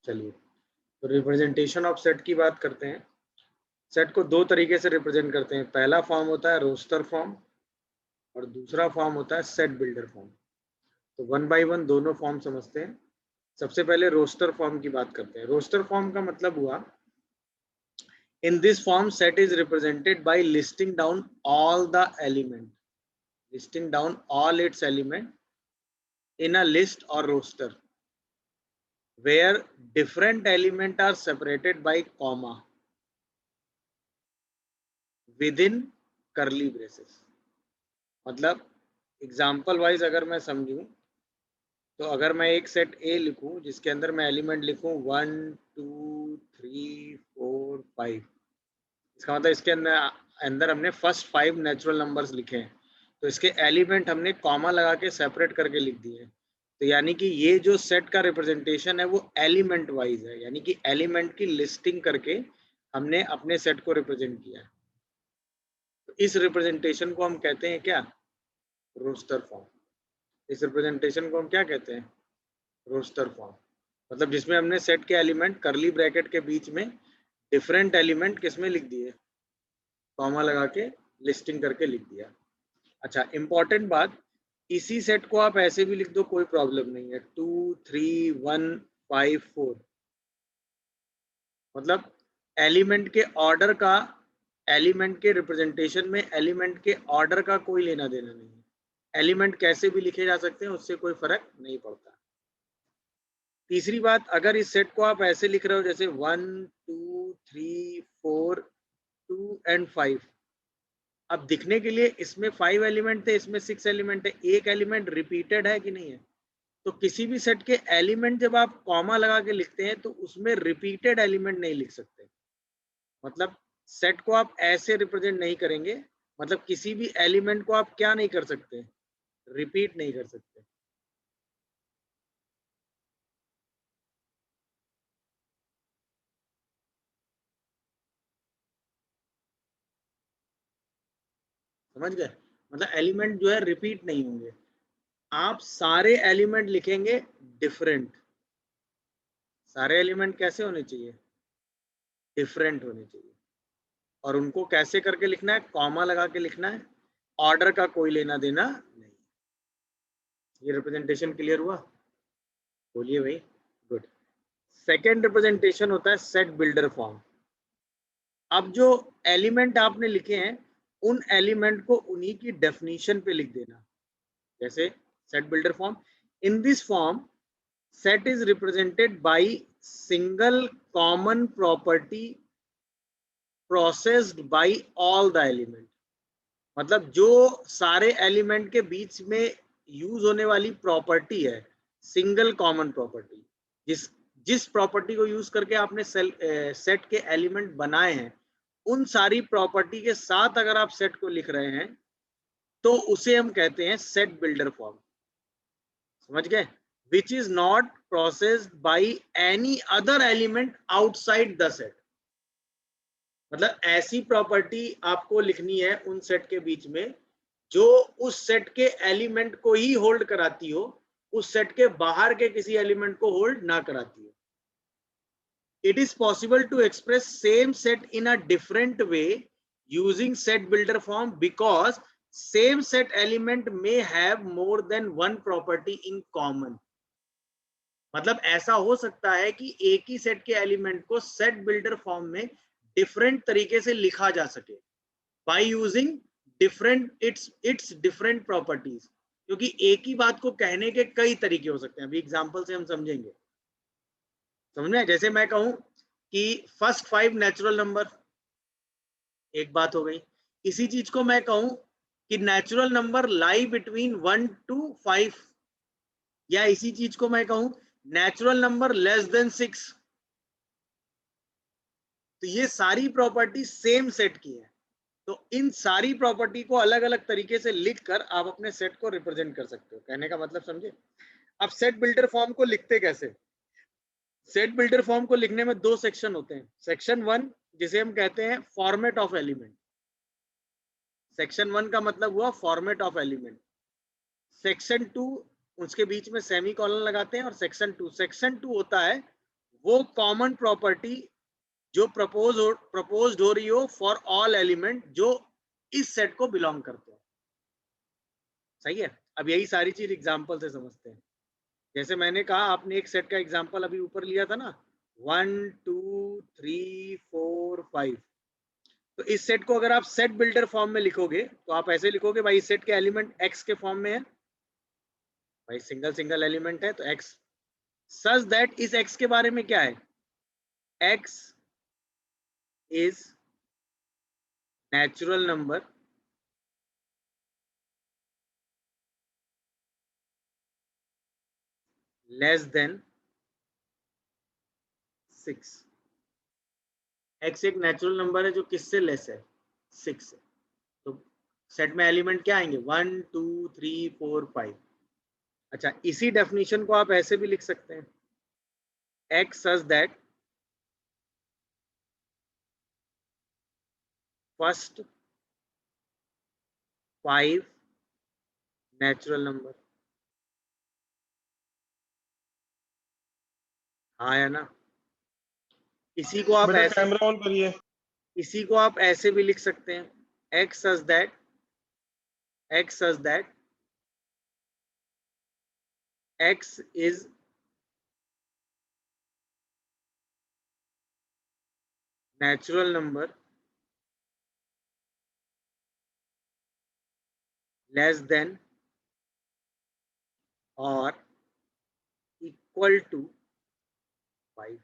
चलिए, तो representation of set की बात करते हैं। सेट को दो तरीके से रिप्रेजेंट करते हैं। पहला फॉर्म होता है रोस्टर फॉर्म और दूसरा फॉर्म होता है सेट बिल्डर फॉर्म। तो वन बाय वन दोनों फॉर्म समझते हैं। सबसे पहले रोस्टर फॉर्म की बात करते हैं। रोस्टर फॉर्म का मतलब हुआ, in this form set is represented by listing down all the element, listing down all it's element in a list or roster where different elements are separated by comma within curly braces। मतलब example wise अगर मैं समझूं तो अगर मैं एक set ए लिखूं जिसके अंदर मैं एलिमेंट लिखूं 1 2 3 4 5, इसका मतलब इसके अंदर हमने फर्स्ट 5 नेचुरल नंबर्स लिखे हैं, तो इसके एलिमेंट हमने कॉमा लगा के सेपरेट करके लिख दिए हैं। तो यानी कि ये जो सेट का रिप्रेजेंटेशन है वो एलिमेंट वाइज है, यानी कि एलिमेंट की लिस्टिंग करके हमने अपने सेट को रिप्रेजेंट किया है। तो इस रिप्रेजेंटेशन को हम कहते हैं क्या? Roster form. इस रिप्रेजेंटेशन को हम क्या कहते हैं? Roster form. मतलब जिसमें हमने सेट के एलिमेंट करली ब्रैकेट के बीच में डिफरेंट एलिमेंट किसमें लिख दिए, कॉमा लगा के लिस्टिंग करके लिख दिया। अच्छा, इंपॉर्टेंट बात, इसी सेट को आप ऐसे भी लिख दो, कोई प्रॉब्लम नहीं है। 2 3 1 5 4, मतलब एलिमेंट के ऑर्डर का, एलिमेंट के रिप्रेजेंटेशन में एलिमेंट के ऑर्डर का कोई लेना देना नहीं है। एलिमेंट कैसे भी लिखे जा सकते हैं, उससे कोई फर्क नहीं पड़ता। तीसरी बात, अगर इस सेट को आप ऐसे लिख रहे हो जैसे 1 2 3 4 2 एंड 5, अब दिखने के लिए इसमें 5 एलिमेंट थे, इसमें 6 एलिमेंट है, एक एलिमेंट रिपीटेड है कि नहीं है? तो किसी भी सेट के एलिमेंट जब आप कॉमा लगा के लिखते हैं तो उसमें रिपीटेड एलिमेंट नहीं लिख सकते। मतलब सेट को आप ऐसे रिप्रेजेंट नहीं करेंगे, मतलब किसी भी एलिमेंट को आप क्या नहीं कर सकते, रिपीट नहीं कर सकते। समझ गए? मतलब एलिमेंट जो है रिपीट नहीं होंगे। आप सारे एलिमेंट लिखेंगे डिफरेंट। सारे एलिमेंट कैसे होने चाहिए? डिफरेंट होने चाहिए। और उनको कैसे करके लिखना है? कॉमा लगा के लिखना है, ऑर्डर का कोई लेना देना नहीं। ये रिप्रेजेंटेशन क्लियर हुआ? बोलिए भाई। गुड। सेकेंड रिप्रेजेंटेशन होता है सेट बिल्डर फॉर्म। अब जो एलिमेंट आपने लिखे हैं उन एलिमेंट को उन्हीं की डेफिनेशन पे लिख देना। जैसे set builder form, in this form set is represented by single common property processed bye all the element. मतलब जो सारे एलिमेंट के बीच में यूज होने वाली प्रॉपर्टी है, सिंगल कॉमन प्रॉपर्टी, जिस प्रॉपर्टी को यूज करके आपने सेट के एलिमेंट बनाए हैं, उन सारी प्रॉपर्टी के साथ अगर आप सेट को लिख रहे हैं तो उसे हम कहते हैं सेट बिल्डर फॉर्म। समझ गए? Which is not processed by any other element outside the set. मतलब ऐसी प्रॉपर्टी आपको लिखनी है उन सेट के बीच में जो उस सेट के एलिमेंट को ही होल्ड कराती हो, उस सेट के बाहर के किसी एलिमेंट को होल्ड ना कराती हो। It is possible to express same set in a different way using set builder form because same set element may have more than one property in common। मतलब ऐसा हो सकता है कि एक ही सेट के एलिमेंट को सेट बिल्डर फॉर्म में डिफरेंट तरीके से लिखा जा सके by using different it's different properties. क्योंकि एक ही बात को कहने के कई तरीके हो सकते हैं। अभी एग्जांपल से हम समझेंगे। समझ में? जैसे मैं कहूं कि फर्स्ट 5 नेचुरल नंबर, एक बात हो गई। इसी चीज को मैं कहूं कि natural number lie between 1 to 5, या इसी चीज को मैं कहूं नेचुरल नंबर लेस देन 6, तो ये सारी प्रॉपर्टी सेम सेट की है। तो इन सारी प्रॉपर्टी को अलग अलग तरीके से लिखकर आप अपने सेट को रिप्रेजेंट कर सकते हो। कहने का मतलब समझे? अब सेट बिल्डर फॉर्म को लिखते कैसे? सेट बिल्डर फॉर्म को लिखने में दो सेक्शन होते हैं। सेक्शन 1 जिसे हम कहते हैं फॉर्मेट ऑफ एलिमेंट। सेक्शन 1 का मतलब हुआ फॉर्मेट ऑफ एलिमेंट। सेक्शन 2, उसके बीच में सेमी कॉलन लगाते हैं, और सेक्शन 2 होता है वो कॉमन प्रॉपर्टी जो प्रपोज्ड हो रही हो फॉर ऑल एलिमेंट जो इस सेट को बिलोंग करते हो। सही है। अब यही सारी चीज एग्जांपल से समझते हैं। जैसे मैंने कहा, आपने एक सेट का एग्जांपल अभी ऊपर लिया था ना, 1 2 3 4 5। तो इस सेट को अगर आप सेट बिल्डर फॉर्म में लिखोगे तो आप ऐसे लिखोगे, भाई इस सेट के एलिमेंट एक्स के फॉर्म में है, भाई सिंगल सिंगल एलिमेंट है तो एक्स, सच दैट इस एक्स के बारे में क्या है, x is natural number less then 6। X एक नेचुरल नंबर है जो किससे लेस है, 6 से। तो सेट में एलिमेंट क्या आएंगे, 1 2 3 4 5। अच्छा, इसी डेफिनेशन को आप ऐसे भी लिख सकते हैं, x such that first 5 natural number. हाँ या ना। इसी को आप बेटा ऐसे, कैमरा ऑन करिए। इसी को आप ऐसे भी लिख सकते हैं, x such that, x such that X is natural number less then और इक्वल टू 5।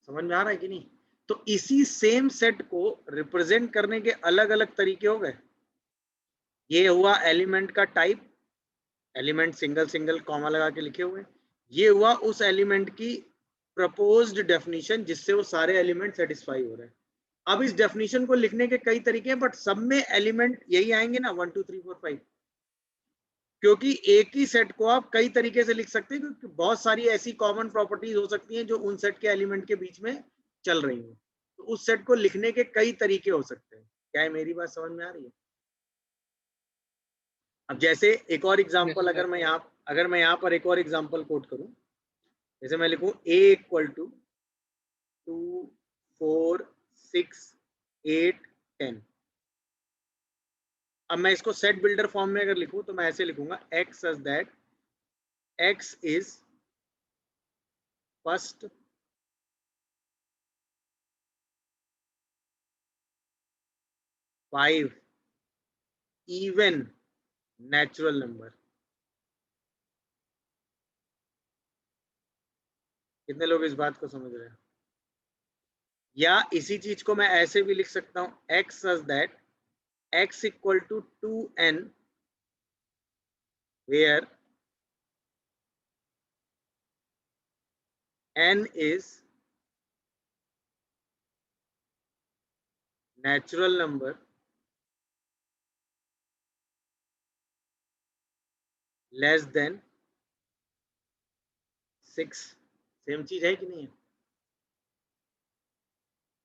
समझ में आ रहा है कि नहीं। तो इसी सेम सेट को रिप्रेजेंट करने के अलग अलग तरीके हो गए। ये हुआ एलिमेंट का type, element single single comma लगा के लिखे हुए। ये हुआ उस एलिमेंट की प्रपोज्ड डेफिनेशन जिससे वो सारे एलिमेंट सेटिस्फाई हो रहे हैं। अब इस डेफिनेशन को लिखने के कई तरीके हैं, बट सब में एलिमेंट यही आएंगे ना, 1 2 3 4 5। क्योंकि एक ही सेट को आप कई तरीके से लिख सकते हैं, क्योंकि बहुत सारी ऐसी कॉमन प्रॉपर्टीज हो सकती हैं जो उन सेट के एलिमेंट के बीच में चल रही हैं। तो उस सेट को लिखने के कई तरीके हो सकते हैं। क्या है, मेरी बात समझ में आ रही है। अब जैसे एक और एग्जांपल, अगर मैं यहाँ पर एक और एग्जांपल कोट करूं, जैसे मैं लिखूं a इक्वल टू 2 4 6 8 10। अब मैं इसको सेट बिल्डर फॉर्म में अगर लिखूं तो मैं ऐसे लिखूंगा, x such that X is first 5 even natural number. कितने लोग इस बात को समझ रहे हैं। या इसी चीज को मैं ऐसे भी लिख सकता हूं, x such that x equal to 2n where n is natural number less than 6। Same चीज है कि नहीं है।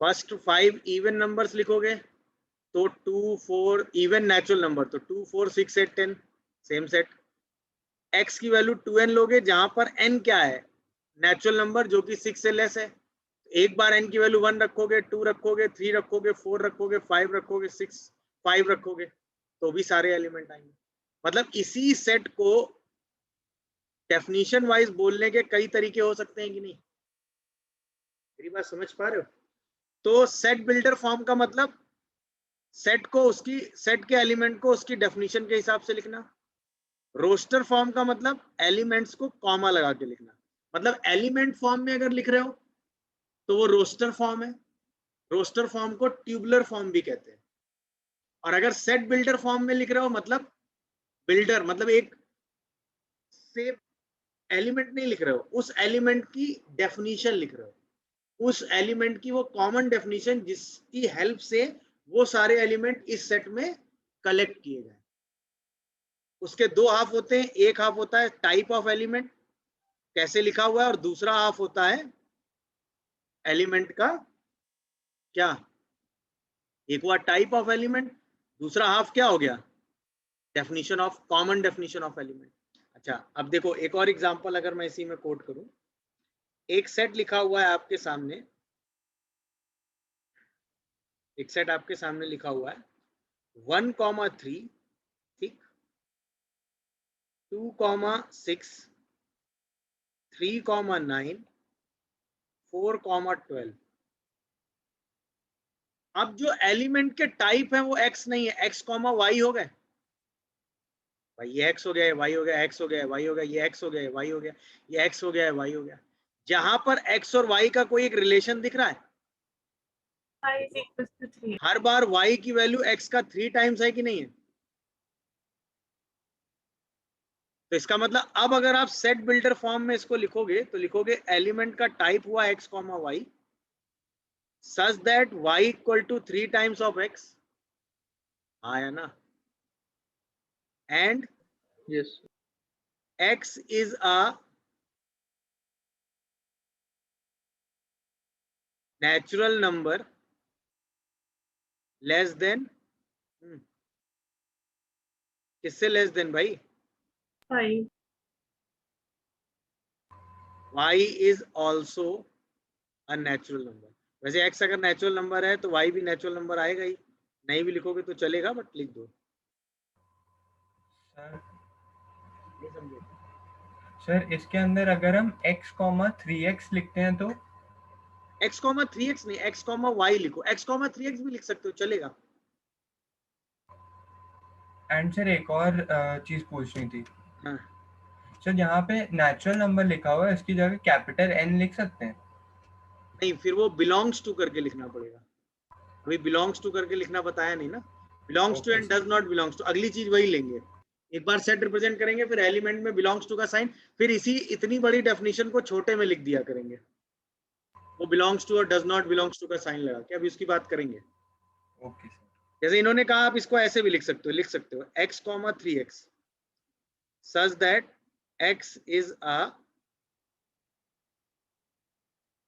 फर्स्ट 5 इवन नंबर्स लिखोगे तो 2 4 इवन नेचुरल नंबर, तो 2 4 6 8 10 सेम सेट। x की वैल्यू 2n लोगे जहां पर n क्या है, नेचुरल नंबर जो कि 6 से लेस है। एक बार n की वैल्यू 1 रखोगे, 2 रखोगे, 3 रखोगे, 4 रखोगे, 5 रखोगे, 6 5 रखोगे, तो भी सारे एलिमेंट आएंगे। मतलब इसी सेट को डेफिनेशन वाइज बोलने के कई तरीके हो सकते हैं कि नहीं। मेरी बात समझ पा रहे हो। तो सेट बिल्डर फॉर्म का मतलब सेट को, उसकी सेट के एलिमेंट को उसकी डेफिनेशन के हिसाब से लिखना। रोस्टर फॉर्म का मतलब एलिमेंट्स को कॉमा लगा के लिखना। मतलब एलिमेंट फॉर्म में अगर लिख रहे हो तो वो रोस्टर फॉर्म है। रोस्टर फॉर्म को ट्यूबुलर फॉर्म भी कहते हैं। और अगर सेट बिल्डर फॉर्म में लिख रहे हो, मतलब बिल्डर मतलब एक से एलिमेंट नहीं लिख रहे हो, उस एलिमेंट की डेफिनेशन लिख रहे हो, उस एलिमेंट की वो कॉमन डेफिनेशन जिसकी हेल्प से वो सारे एलिमेंट इस सेट में कलेक्ट किए जाए। उसके दो हाफ होते हैं, एक हाफ होता है टाइप ऑफ एलिमेंट कैसे लिखा हुआ है, और दूसरा हाफ होता है एलिमेंट का क्या, एक हुआ टाइप ऑफ एलिमेंट, दूसरा हाफ क्या हो गया, definition of, common definition of element. अच्छा, अब देखो एक और एग्जांपल अगर मैं इसी में कोट करूं, एक सेट लिखा हुआ है आपके सामने, एक सेट आपके सामने लिखा हुआ है 1,3, ठीक, 2,6, 3,9, 4,12। अब जो एलिमेंट के टाइप है वो एक्स नहीं है, एक्स कॉमा वाई हो गए भाई, ये एक्स हो गया, वाई हो गया, एक्स हो गया, वाई हो गया, ये एक्स हो गया, वाई हो गया, ये एक्स हो गया, वाई हो गया। जहां पर एक्स और वाई का कोई एक रिलेशन दिख रहा है, हर बार वाई की वैल्यू एक्स का 3 टाइम्स है कि नहीं है? तो इसका मतलब अब अगर आप सेट बिल्डर फॉर्म में इसको लिखोगे तो लिखोगे एलिमेंट का टाइप हुआ x comma y such that y equal to 3 times of x, आया ना, and yes x is a natural number less than, किससे लेस देन भाई? 5। y is also a natural number। वैसे x अगर natural number है तो y भी natural number आएगा ही, नहीं भी लिखोगे तो चलेगा, बट लिख दो। सर। नहीं समझे? सर इसके अंदर अगर हम x कॉमा 3x लिखते हैं तो x कॉमा 3x नहीं, x कॉमा y लिखो, x कॉमा 3x भी लिख सकते हो, चलेगा। एंड सर एक और चीज पूछनी थी हाँ, सर, यहाँ पे नेचुरल नंबर लिखा हुआ है, इसकी जगह कैपिटल N लिख सकते हैं? नहीं, फिर वो बिलोंग्स टू करके लिखना पड़ेगा। अभी बिलोंग्स टू करके लिखना बताया नहीं ना, belongs to okay and does not belongs to, अगली चीज वही लेंगे। एक बार सेट रिप्रेजेंट करेंगे, फिर एलिमेंट में बिलोंग्स टू का साइन, फिर इसी इतनी बड़ी डेफिनेशन को छोटे में लिख दिया करेंगे, वो बिलोंग्स टू और डज नॉट बिलोंग्स टू का साइन लगा के। अभी उसकी बात करेंगे। Okay sir. जैसे इन्होंने कहा, आप इसको ऐसे भी लिख सकते हो x comma 3x such that x is a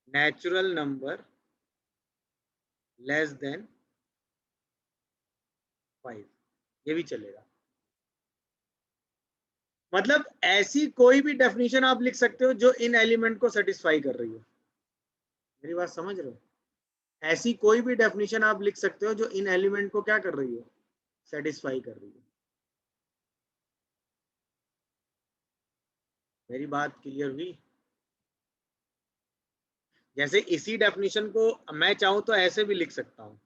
natural number less then 5, ये भी चलेगा। मतलब ऐसी कोई भी डेफिनेशन आप लिख सकते हो जो इन एलिमेंट को सेटिस्फाई कर रही हो। मेरी बात समझ रहे हो? ऐसी कोई भी डेफिनेशन आप लिख सकते हो जो इन एलिमेंट को क्या कर रही हो, सेटिस्फाई कर रही हो। मेरी बात क्लियर हुई? जैसे इसी डेफिनेशन को मैं चाहूं तो ऐसे भी लिख सकता हूं,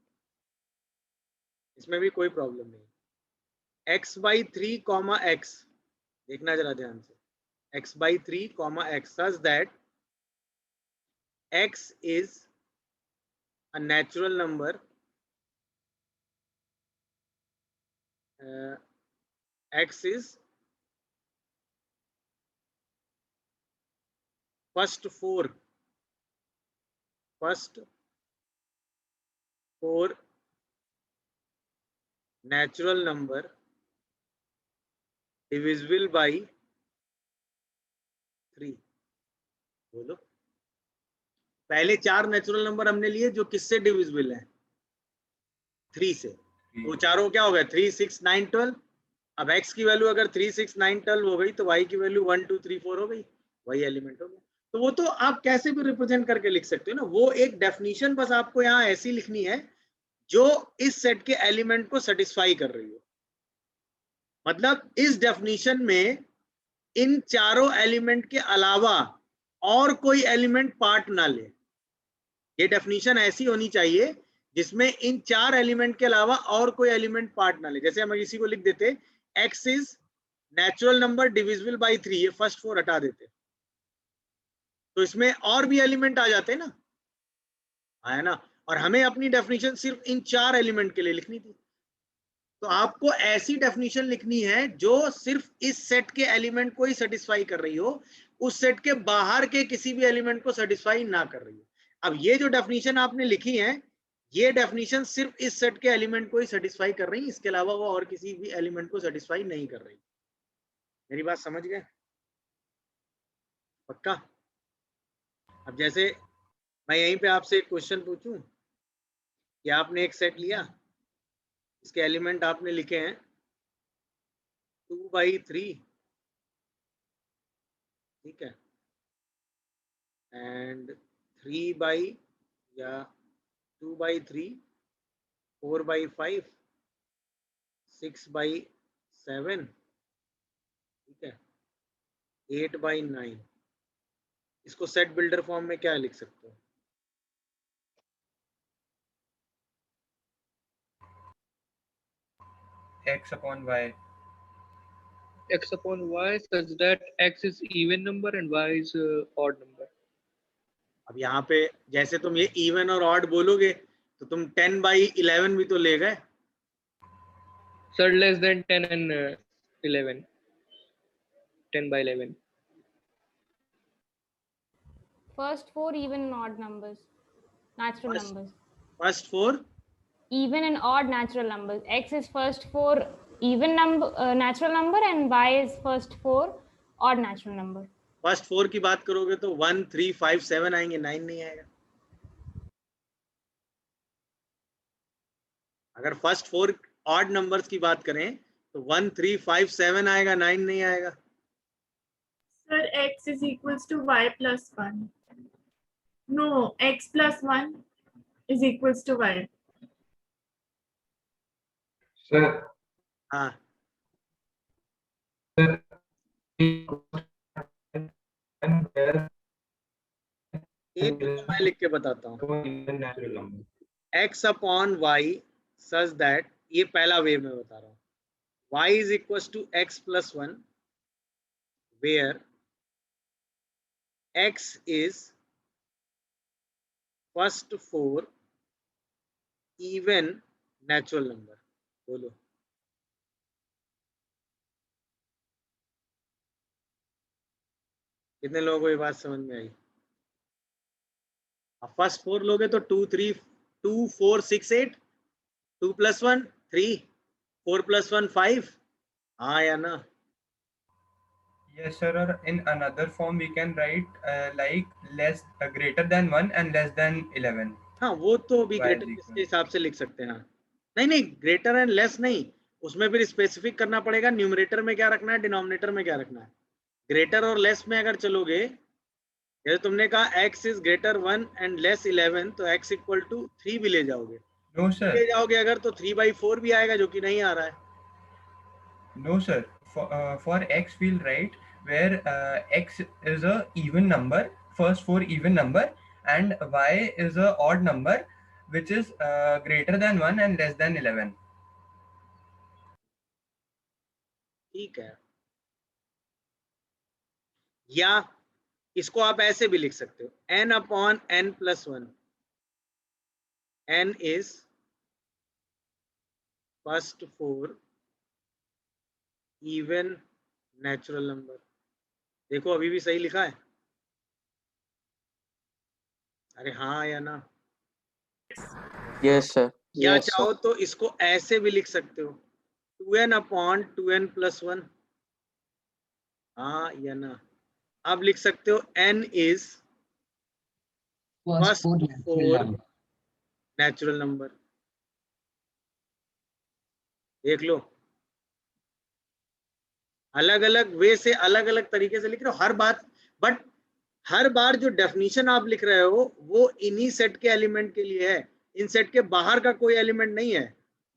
इसमें भी कोई प्रॉब्लम नहीं। x बाई 3 कॉमा एक्स, देखना जरा ध्यान से, x by 3 comma x such that x is a natural number x is first four natural number divisible by 3। बोलो, पहले 4 नेचुरल नंबर हमने लिए जो किससे डिविजिबल है, 3 से। तो चारों क्या हो गए, 3, 6, 9, 12। अब x की वैल्यू अगर 3, 6, 9, 12 हो गई तो y की वैल्यू 1, 2, 3, 4 हो गई, वही एलिमेंट हो गया। तो वो तो आप कैसे भी रिप्रेजेंट करके लिख सकते हो ना, वो एक डेफिनेशन बस आपको यहाँ ऐसी लिखनी है जो इस सेट के एलिमेंट को सेटिस्फाई कर रही हो। मतलब इस डेफिनेशन में इन चारों एलिमेंट के अलावा और कोई एलिमेंट पार्ट ना ले। ये डेफिनेशन ऐसी होनी चाहिए जिसमें इन 4 एलिमेंट के अलावा और कोई एलिमेंट पार्ट ना ले। जैसे हम इसी को लिख देते x is natural number divisible by 3, ये फर्स्ट 4 हटा देते तो इसमें और भी एलिमेंट आ जाते ना, आया ना। और हमें अपनी डेफिनेशन सिर्फ इन 4 एलिमेंट के लिए लिखनी थी। तो आपको ऐसी डेफिनेशन लिखनी है जो सिर्फ इस सेट के एलिमेंट को ही सेटिस्फाई कर रही हो, उस सेट के बाहर के किसी भी एलिमेंट को सेटिस्फाई ना कर रही हो। अब ये जो डेफिनेशन आपने लिखी है, ये डेफिनेशन सिर्फ इस सेट के एलिमेंट को ही सेटिस्फाई कर रही है, इसके अलावा वो और किसी भी एलिमेंट को सेटिस्फाई नहीं कर रही। मेरी बात समझ गए? पक्का? अब जैसे मैं यहीं पे आपसे एक क्वेश्चन पूछूं कि आपने एक सेट लिया, इसके एलिमेंट आपने लिखे हैं 2/3, ठीक है, and 3 by या 2 by 3, 4 by 5, 6 by 7, ठीक है, 8 by 9। इसको सेट बिल्डर फॉर्म में क्या लिख सकते हो? x upon y. X upon y such that x is even number and y is odd number. अब यहाँ पे जैसे तुम ये इवन और ऑड बोलोगे तो तुम 10 by 11 भी तो ले गए। Sir, less than 10 and 11. 10 by 11. First 4 even and odd numbers, natural numbers. First 4 Even and odd natural numbers. X is first 4 even number, natural number, and y is first 4 odd natural number. First 4 की बात करोगे तो 1, 3, 5, 7 आएंगे, 9 नहीं आएगा। अगर first 4 odd numbers की बात करें तो 1, 3, 5, 7 आएगा, 9 नहीं आएगा। Sir, x is equals to y plus 1. No, x plus 1 is equals to y. Sir, हाँ, एक तो मैं लिख के बताता हूँ, x upon y such that, ये पहला वे में बता रहा हूँ, y is equals to x plus 1 where x is first 4 even natural number। बोलो, कितने लोगों को ये बात समझ में आई? अब फर्स्ट 4 लोगे तो 2, 3, 2, 4, 6, 8, 2 plus 1 3, 4 plus 1 5, हाँ या ना? yes sir, or in another form we can write like less greater than 1 and less than 11. हाँ, वो तो भी Y ग्रेटर is equal. के हिसाब से लिख सकते हैं। हाँ, नहीं नहीं, ग्रेटर एंड लेस नहीं, उसमें फिर स्पेसिफिक करना पड़ेगा, न्यूमरेटर में क्या रखना है, डिनोमिनेटर में क्या रखना है। ग्रेटर और लेस में अगर चलोगे, जैसे तुमने कहा x is greater 1 and less 11, तो x इक्वल टू 3 भी ले जाओगे। No sir, ले जाओगे अगर तो 3 by 4 भी आएगा, जो कि नहीं आ रहा है। no sir, for x we'll write where x is a even number, first 4 even number, and y is a odd number which is greater than 1 and less than 11. ठीक है, या इसको आप ऐसे भी लिख सकते हो, n upon n plus 1, n is first 4 even natural number। देखो अभी भी सही लिखा है? अरे हाँ या ना? Yes, sir. या Yes, sir. चाहो तो इसको ऐसे भी लिख सकते हो, 2n upon 2n plus 1, हाँ या ना? आप लिख सकते हो n is first 4 natural number। देख लो, अलग अलग वे से अलग अलग तरीके से लिख रहे हो हर बात, बट हर बार जो डेफिनेशन आप लिख रहे हो वो इन्हीं सेट के एलिमेंट के लिए है। इन सेट के बाहर का कोई एलिमेंट नहीं है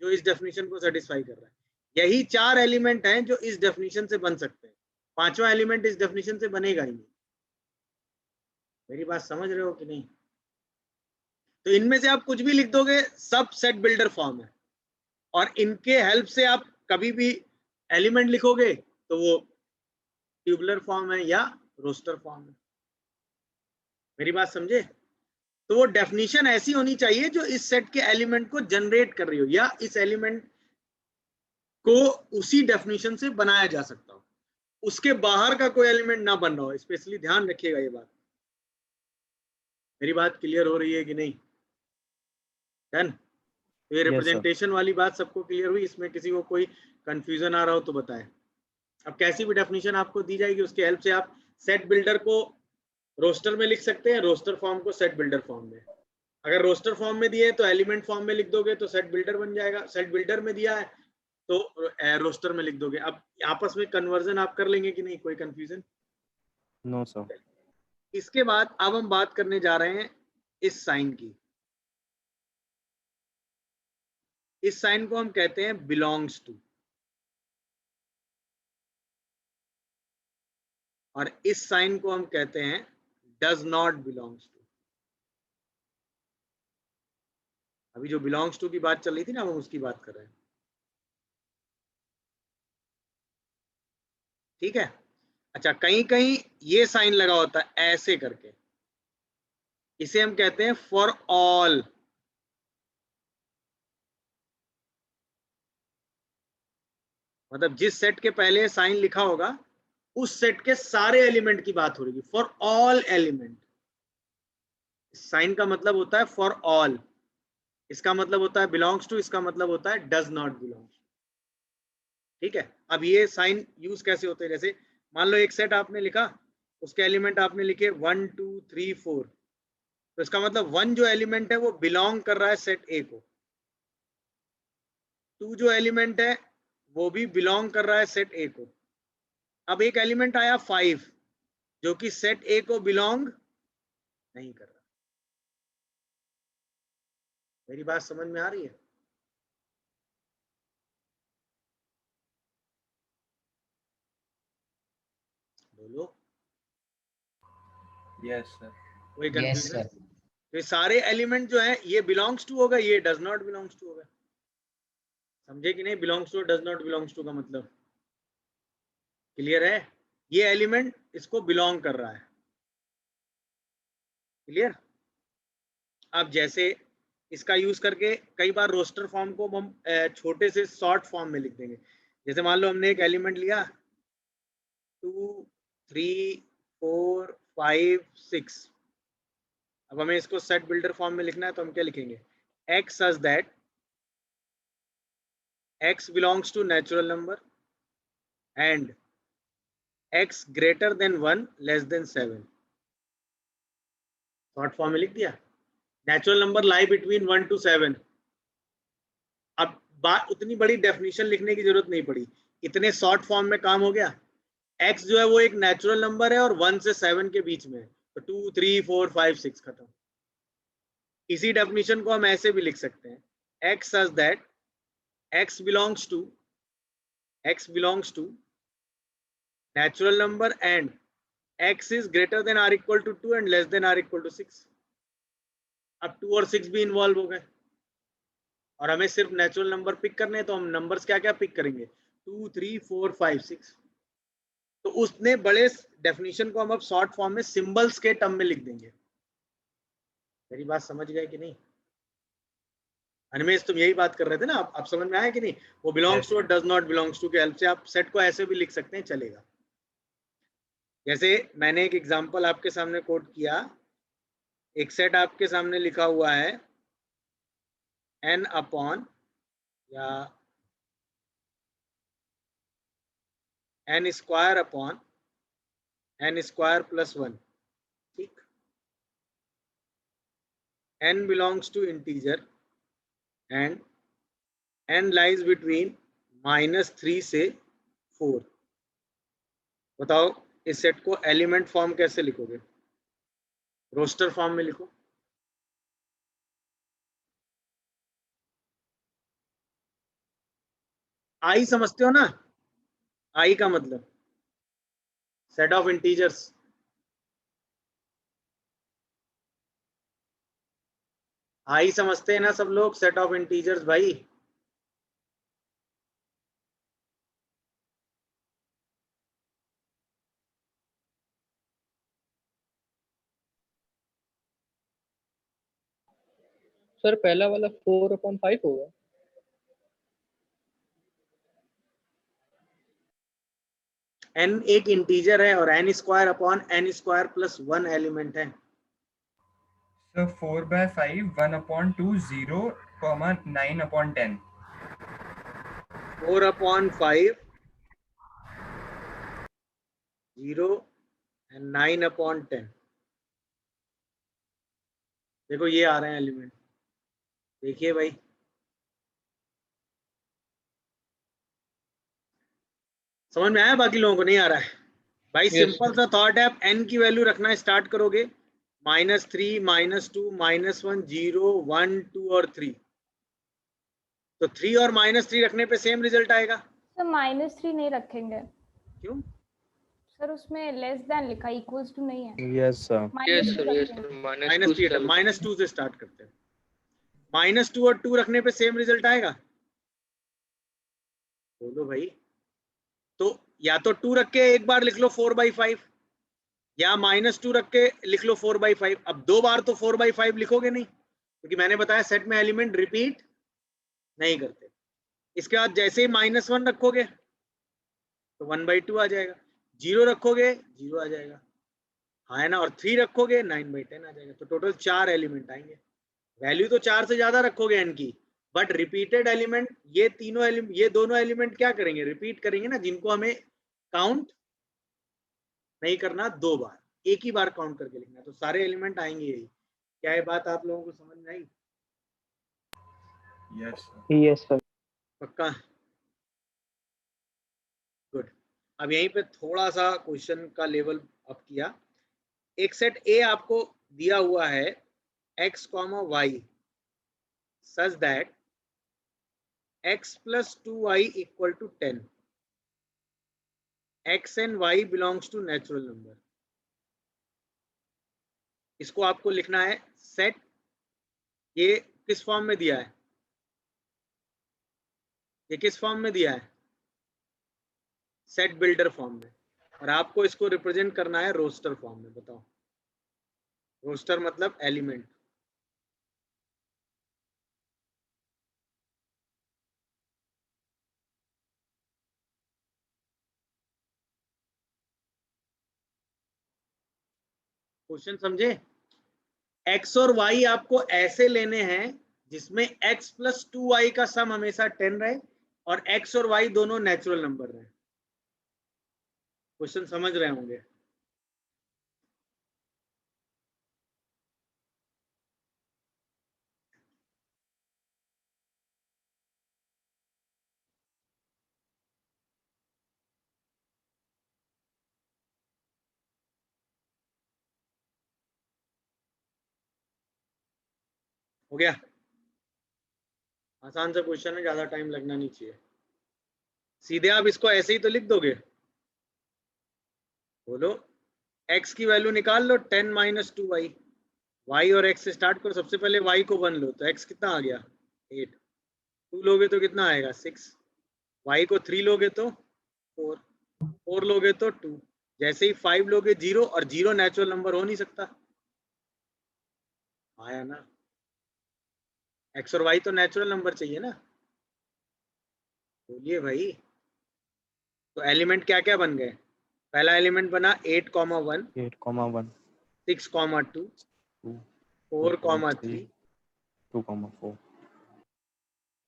जो इस डेफिनेशन को सेटिस्फाई कर रहा है। यही 4 एलिमेंट हैं जो इस डेफिनेशन से बन सकते हैं, 5वां एलिमेंट इस डेफिनेशन से बनेगा ही नहीं। मेरी बात समझ रहे हो कि नहीं? तो इनमें से आप कुछ भी लिख दोगे, सब सेट बिल्डर फॉर्म है, और इनके हेल्प से आप कभी भी एलिमेंट लिखोगे तो वो ट्यूबुलर फॉर्म है या रोस्टर फॉर्म है। मेरी बात समझे? तो वो डेफिनेशन ऐसी होनी चाहिए जो इस सेट के एलिमेंट को जनरेट कर रही हो, या इस एलिमेंट को उसी डेफिनेशन से बनाया जा सकता हो, उसके बाहर का कोई एलिमेंट ना बन रहा हो। स्पेशली ध्यान रखिएगा ये बात। मेरी बात क्लियर हो रही है कि नहीं? डन? तो ये रिप्रेजेंटेशन वाली बात सबको क्लियर हुई? इसमें किसी को कोई कंफ्यूजन आ रहा हो तो बताएं। अब कैसी भी डेफिनेशन आपको दी जाएगी उसके हेल्प से आप सेट बिल्डर को रोस्टर में लिख सकते हैं, रोस्टर फॉर्म को सेट बिल्डर फॉर्म में। अगर रोस्टर फॉर्म में दिए तो एलिमेंट फॉर्म में लिख दोगे तो सेट बिल्डर बन जाएगा, सेट बिल्डर में दिया है तो रोस्टर में लिख दोगे। अब आपस में कन्वर्जन आप कर लेंगे कि नहीं? कोई कंफ्यूजन? No, sir. इसके बाद अब हम बात करने जा रहे हैं इस साइन की। इस साइन को हम कहते हैं बिलोंग्स टू, और इस साइन को हम कहते हैं डज नॉट बिलोंग्स टू। अभी जो बिलोंग्स टू की बात चल रही थी ना, हम उसकी बात कर रहे हैं। ठीक है। अच्छा, कहीं कहीं ये साइन लगा होता है ऐसे करके, इसे हम कहते हैं फॉर ऑल। मतलब जिस सेट के पहले साइन लिखा होगा उस सेट के सारे एलिमेंट की बात हो रही है, फॉर ऑल एलिमेंट। साइन का मतलब होता है फॉर ऑल, इसका मतलब होता है बिलोंग्स टू, इसका मतलब होता है डज नॉट बिलोंग्स। ठीक है। अब ये साइन यूज कैसे होते हैं, जैसे मान लो एक सेट आपने लिखा, उसके एलिमेंट आपने लिखे 1 2 3 4, तो इसका मतलब 1 जो एलिमेंट है वो बिलोंग कर रहा है सेट ए को, 2 जो एलिमेंट है वो भी बिलोंग कर रहा है सेट ए को। अब एक एलिमेंट आया 5 जो कि सेट ए को बिलोंग नहीं कर रहा। मेरी बात समझ में आ रही है? बोलो। Yes sir. कोई Yes, कंफ्यूजन? sir. तो ये सारे एलिमेंट जो है ये बिलोंग्स टू होगा, ये डज नॉट बिलोंग्स टू होगा। समझे कि नहीं? बिलोंग्स टू और डज नॉट बिलोंग्स टू का मतलब क्लियर है? ये एलिमेंट इसको बिलोंग कर रहा है। क्लियर? अब जैसे इसका यूज करके कई बार रोस्टर फॉर्म को हम छोटे से शॉर्ट फॉर्म में लिख देंगे। जैसे मान लो हमने एक एलिमेंट लिया 2 3 4 5 6, अब हमें इसको सेट बिल्डर फॉर्म में लिखना है, तो हम क्या लिखेंगे? x such that x belongs to natural number and x greater than 1 less than 7। Short form में लिख दिया। Natural number lie between 1 to 7। अब बात उतनी बड़ी डेफिनेशन लिखने की जरूरत नहीं पड़ी, इतने शॉर्ट फॉर्म में काम हो गया। x जो है वो एक नेचुरल नंबर है और 1 से 7 के बीच में है, तो 2 3 4 5 6 खत्म। इसी डेफिनेशन को हम ऐसे भी लिख सकते हैं, x such that x belongs to natural number and x is greater than or equal to 2 and less than or equal to 6। अब 2 और 6 भी इन्वॉल्व हो गए और हमें सिर्फ नेचुरल नंबर पिक करने हैं, तो हम नंबर्स क्या क्या पिक करेंगे? 2 3 4 5 6। तो उसने बड़े डेफिनेशन को हम अब शॉर्ट फॉर्म में सिंबल्स के टर्म में लिख देंगे। मेरी बात समझ गए कि नहीं? अनिमेश तुम यही बात कर रहे थे ना, आप समझ में आया कि नहीं? वो बिलोंग्स टू और डज नॉट बिलोंग्स टू के हेल्प से आप सेट को ऐसे भी लिख सकते हैं, चलेगा। जैसे मैंने एक एग्जांपल आपके सामने कोट किया, एक सेट आपके सामने लिखा हुआ है n अपॉन या n square upon n square plus 1। ठीक, n belongs to integer and n lies between -3 से 4। बताओ इस सेट को एलिमेंट फॉर्म कैसे लिखोगे? रोस्टर फॉर्म में लिखो। आई समझते हो ना? आई का मतलब सेट ऑफ इंटीजर्स। आई समझते हैं ना सब लोग? सेट ऑफ इंटीजर्स भाई। सर पहला वाला 4/5 होगा। n एक इंटीजर है और n square upon n square plus 1 element है। So 4/5 1/2 0, 9/10। 4/5 0 and 9/10। देखो ये आ रहे हैं एलिमेंट, देखिए भाई। समझ में आया? बाकी लोगों को नहीं आ रहा है? भाई Yes, सिंपल सा थॉट है, आप n की वैल्यू रखना स्टार्ट करोगे, -3, -2, -1, 0, 1, 2 और 3, तो 3 और -3 रखने पे सेम रिजल्ट आएगा। सर -3 नहीं रखेंगे क्यों? सर, उसमें लेस देन लिखा, इक्वल्स टू नहीं है। Yes, sir. yes, -2 sir, yes, रखेंगे। sir. -3 -2 -2 से स्टार्ट करते हैं, -2 और 2 रखने पे सेम रिजल्ट आएगा। बोलो भाई, तो या तो 2 रख के एक बार लिख लो 4/5, या -2 रख के लिख लो 4/5। अब 2 बार तो 4/5 लिखोगे नहीं, क्योंकि मैंने बताया सेट में एलिमेंट रिपीट नहीं करते। इसके बाद जैसे ही -1 रखोगे तो 1/2 आ जाएगा, 0 रखोगे 0 आ जाएगा, हाँ है ना, और 3 रखोगे 9/10 आ जाएगा। तो टोटल 4 एलिमेंट आएंगे। वैल्यू तो 4 से ज्यादा रखोगे n की, बट रिपीटेड एलिमेंट ये तीनों एलिमेंट, ये दोनों एलिमेंट क्या करेंगे, रिपीट करेंगे ना, जिनको हमें काउंट नहीं करना 2 बार, एक ही बार काउंट करके लिखना, तो सारे एलिमेंट आएंगे यही। क्या ये बात आप लोगों को समझ में आई? Yes, sir. Yes, sir. पक्का? गुड। अब यहीं पे थोड़ा सा क्वेश्चन का लेवल अप किया। एक सेट ए आपको दिया हुआ है x, y such that x plus 2y equal to 10, x and y belongs to natural number। इसको आपको लिखना है सेट, ये किस फॉर्म में दिया है, ये किस फॉर्म में दिया है, सेट बिल्डर फॉर्म में, और आपको इसको रिप्रेजेंट करना है रोस्टर फॉर्म में। बताओ, रोस्टर मतलब एलिमेंट। क्वेश्चन समझे? x और y आपको ऐसे लेने हैं जिसमें x प्लस 2y का सम हमेशा 10 रहे और x और y दोनों नेचुरल नंबर रहे। क्वेश्चन समझ रहे होंगे? हो गया? आसान सा क्वेश्चन है, ज्यादा टाइम लगना नहीं चाहिए। सीधे आप इसको ऐसे ही तो लिख दोगे। बोलो, x की वैल्यू निकाल लो 10 - 2y, y और x से स्टार्ट करो। सबसे पहले y को 1 लो तो x कितना आ गया 8, 2 लोगे तो कितना आएगा 6, y को 3 लोगे तो 4, 4 लोगे तो 2, जैसे ही 5 लोगे 0, और 0 नेचुरल नंबर हो नहीं सकता। आया ना? x और y तो नेचुरल नंबर चाहिए ना। बोलिए भाई, तो एलिमेंट क्या क्या बन गए? पहला एलिमेंट बना 8, 1, 8, 1, 6, 2, 2, 4, 3, 2, 4.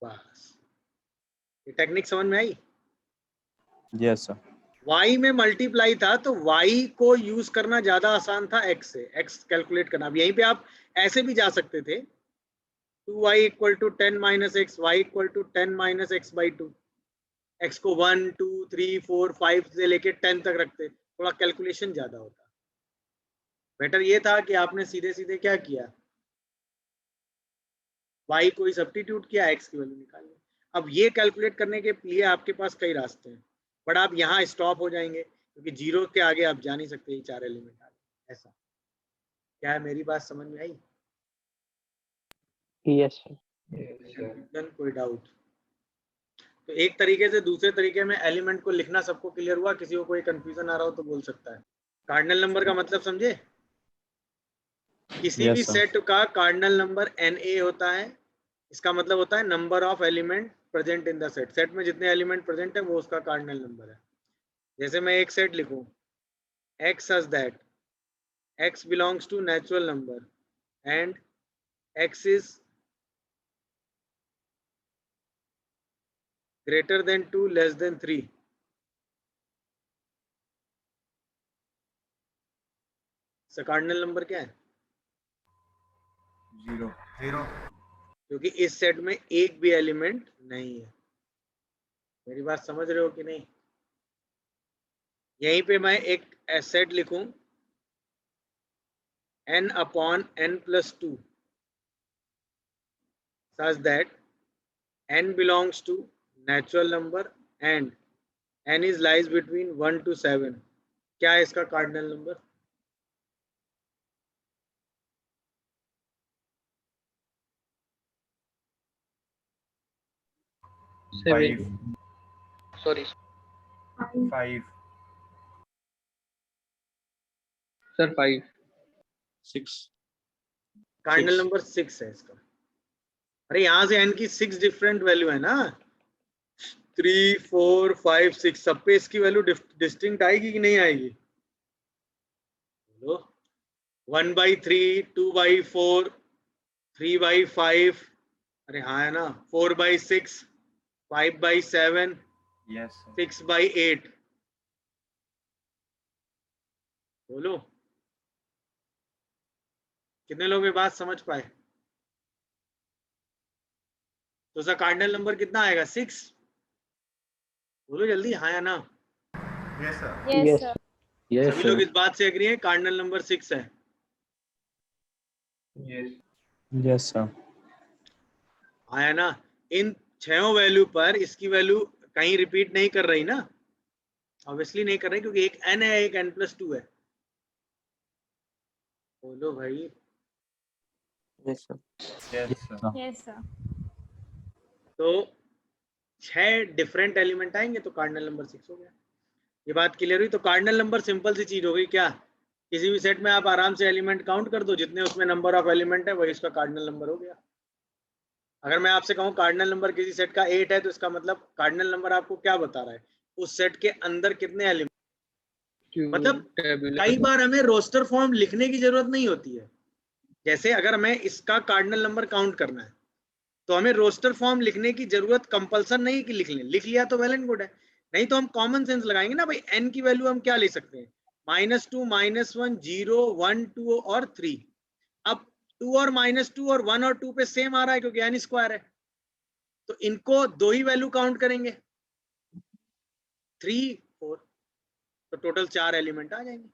बस। ये टेक्निक समझ में आई? Yes, sir. y में मल्टीप्लाई था तो y को यूज करना ज्यादा आसान था x से, x कैलकुलेट करना। अब यहीं पे आप ऐसे भी जा सकते थे, 2y = 10 - x, y = 10 - x/2, x को 1, 2, 3, 4, 5 से लेके 10 तक रखते, थोड़ा कैलकुलेशन ज्यादा होता। बेटर ये था कि आपने सीधे सीधे क्या किया, y को ही सब्स्टिट्यूट किया, x की वैल्यू निकाल ली। अब ये कैलकुलेट करने के लिए आपके पास कई रास्ते हैं, बट आप यहाँ स्टॉप हो जाएंगे क्योंकि 0 के आगे आप जा नहीं सकते, ये 4 एलिमेंट आ गए। ऐसा क्या है? मेरी बात समझ में आई? Yes, sir. Then कोई डाउट? तो एक तरीके से दूसरे तरीके में एलिमेंट को लिखना सबको क्लियर हुआ? किसी को कोई कंफ्यूजन आ रहा हो तो बोल सकता है। कार्डिनल नंबर का मतलब समझे? किसी भी Yes, sir. सेट का कार्डिनल नंबर na होता है। इसका मतलब होता है number of element present in the set. Set में जितने एलिमेंट प्रेजेंट है वो उसका कार्डिनल नंबर है। जैसे मैं एक सेट लिखूं, x such that x belongs to natural number and x is greater than 2 less than 3, इसका कार्डिनल नंबर क्या है? 0. क्योंकि इस सेट में एक भी एलिमेंट नहीं है। मेरी बात समझ रहे हो कि नहीं? यहीं पे मैं एक सेट लिखूं n upon n+2 such that n belongs to natural number and n is lies between 1 to 7. क्या है इसका cardinal number? Seven. 5. Sorry, 5. sir. 5. 6. Cardinal number 6 है इसका। अरे यहां से n की 6 डिफरेंट वैल्यू है ना, 3, 4, 5, 6 सब पे इसकी वैल्यू डिस्टिंक्ट आएगी कि नहीं आएगी? बोलो। 1/3, 2/4, 3/5, अरे हाँ है ना, 4/6, 5/7, Yes, sir. 6/8। बोलो, कितने लोग ये बात समझ पाए? तो उसका कार्डिनल नंबर कितना आएगा? 6। बोलो जल्दी, हाँ या ना? Yes, sir. Yes, sir. सभी लोग इस बात से एग्री हैं कार्डिनल नंबर 6 है? Yes. Yes, sir. हाँ या ना? इन 6 वैल्यू पर इसकी वैल्यू कहीं रिपीट नहीं कर रही ना, ऑब्वियसली नहीं कर रही, क्योंकि एक n है, एक n+2 है। बोलो भाई। Yes, sir. Yes, sir. Yes, sir. तो 6 डिफरेंट एलिमेंट आएंगे तो कार्डिनल नंबर 6 हो गया। ये बात क्लियर हुई? तो कार्डिनल नंबर सिंपल सी चीज हो गई क्या? किसी भी सेट में आप आराम से एलिमेंट काउंट कर दो, जितने उसमें नंबर ऑफ एलिमेंट है वही इसका कार्डिनल नंबर हो गया। अगर मैं आपसे कहूँ कार्डिनल नंबर किसी सेट का 8 है, तो इसका मतलब कार्डिनल नंबर आपको क्या बता रहा है? उस सेट के अंदर कितने एलिमेंट। मतलब कई बार हमें रोस्टर फॉर्म लिखने की जरूरत नहीं होती है। जैसे अगर मैं इसका कार्डिनल नंबर काउंट करना है तो हमें रोस्टर फॉर्म लिखने की जरूरत कंपल्सन नहीं कि लिख लें, लिख लिया तो वेल एंड गुड है। नहीं तो हम कॉमन सेंस लगाएंगे ना भाई, n की वैल्यू हम क्या ले सकते हैं? -2, -1, 0, 1, 2 और 3। अब 2 और -2 और 1 और 2 पे सेम आ रहा है क्योंकि n स्क्वायर है, तो इनको दो ही वैल्यू काउंट करेंगे, 3, 4, तो टोटल 4 एलिमेंट आ जाएंगे।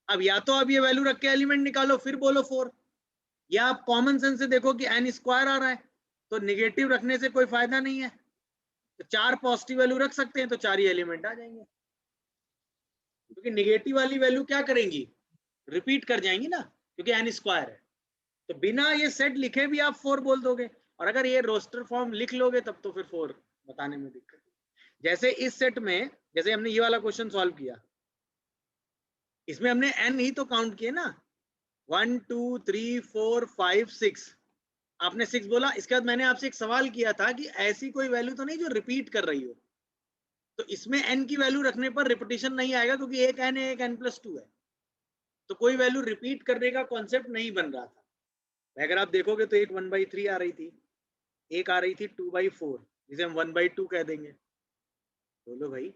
अब या तो आप ये वैल्यू रख के एलिमेंट निकालो फिर बोलो 4, या आप कॉमन सेंस से देखो कि n स्क्वायर आ रहा है तो निगेटिव रखने से कोई फायदा नहीं है, तो 4 पॉजिटिव वैल्यू रख सकते हैं तो 4 ही एलिमेंट आ जाएंगे, क्योंकि निगेटिव वाली वैल्यू क्या करेंगी? रिपीट कर जाएंगी ना, क्योंकि n स्क्वायर है। तो बिना ये सेट लिखे भी आप 4 बोल दोगे, और अगर ये रोस्टर फॉर्म लिख लोगे तब तो फिर 4 बताने में दिक्कत है। जैसे इस सेट में, जैसे हमने ये वाला क्वेश्चन सॉल्व किया, इसमें हमने n ही तो काउंट किए ना, 1, 2, 3, 4, 5, 6। आपने 6 बोला, इसके बाद मैंने आपसे एक सवाल किया था कि ऐसी कोई वैल्यू तो नहीं जो रिपीट कर रही हो, तो इसमें n की वैल्यू रखने पर रिपीटिशन नहीं आएगा क्योंकि एक n है, एक n+2 है, तो कोई वैल्यू रिपीट करने का कॉन्सेप्ट नहीं बन रहा था। अगर आप देखोगे तो एक 1/3 आ रही थी, एक आ रही थी 2/4 जिसे हम 1/2 कह देंगे। बोलो भाई,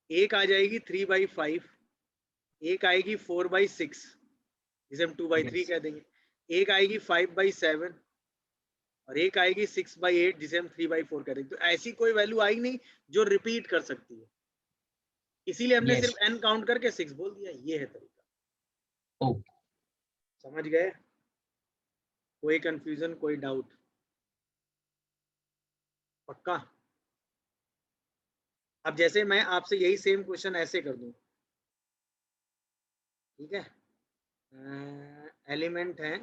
एक आ जाएगी 3/5, एक आएगी 4/6 जिसे हम 2/3 कह देंगे, एक आएगी 5/7 और एक आएगी 6/8 जिसे हम 3/4 कह देंगे। तो ऐसी कोई वैल्यू आई नहीं जो रिपीट कर सकती है, इसीलिए हमने सिर्फ n काउंट करके 6 बोल दिया। ये है तरीका। समझ गए? कोई कंफ्यूजन, कोई डाउट? पक्का? अब जैसे मैं आपसे यही सेम क्वेश्चन ऐसे कर दूं, ठीक है? एलिमेंट है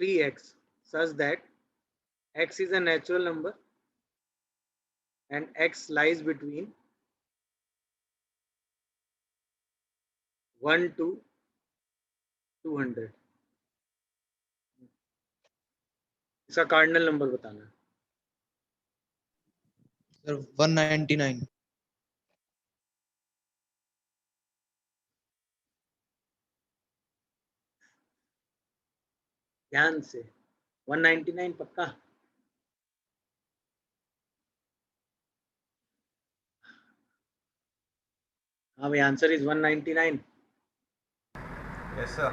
3x such that x is a natural number and x lies between 1 to 200। इसका कार्डिनल नंबर बताना है। सर 199। ध्यान से, 199 पक्का? हाँ भाई, आंसर इज 199। Yes, sir.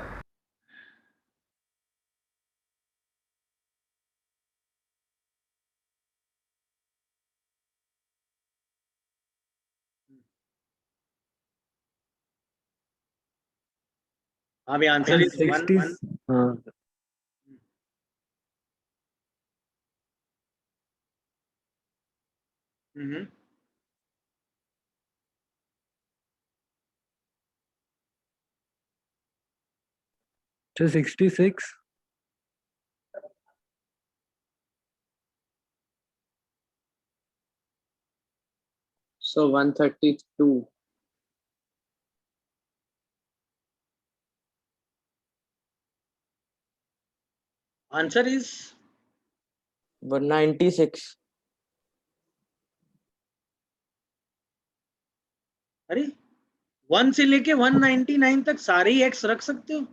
अब आंसर इज 60 हाँ हम्म तो 66 So 132. Answer is 196. अरे 1 से लेके 199 तक सारे ही एक्स रख सकते हो।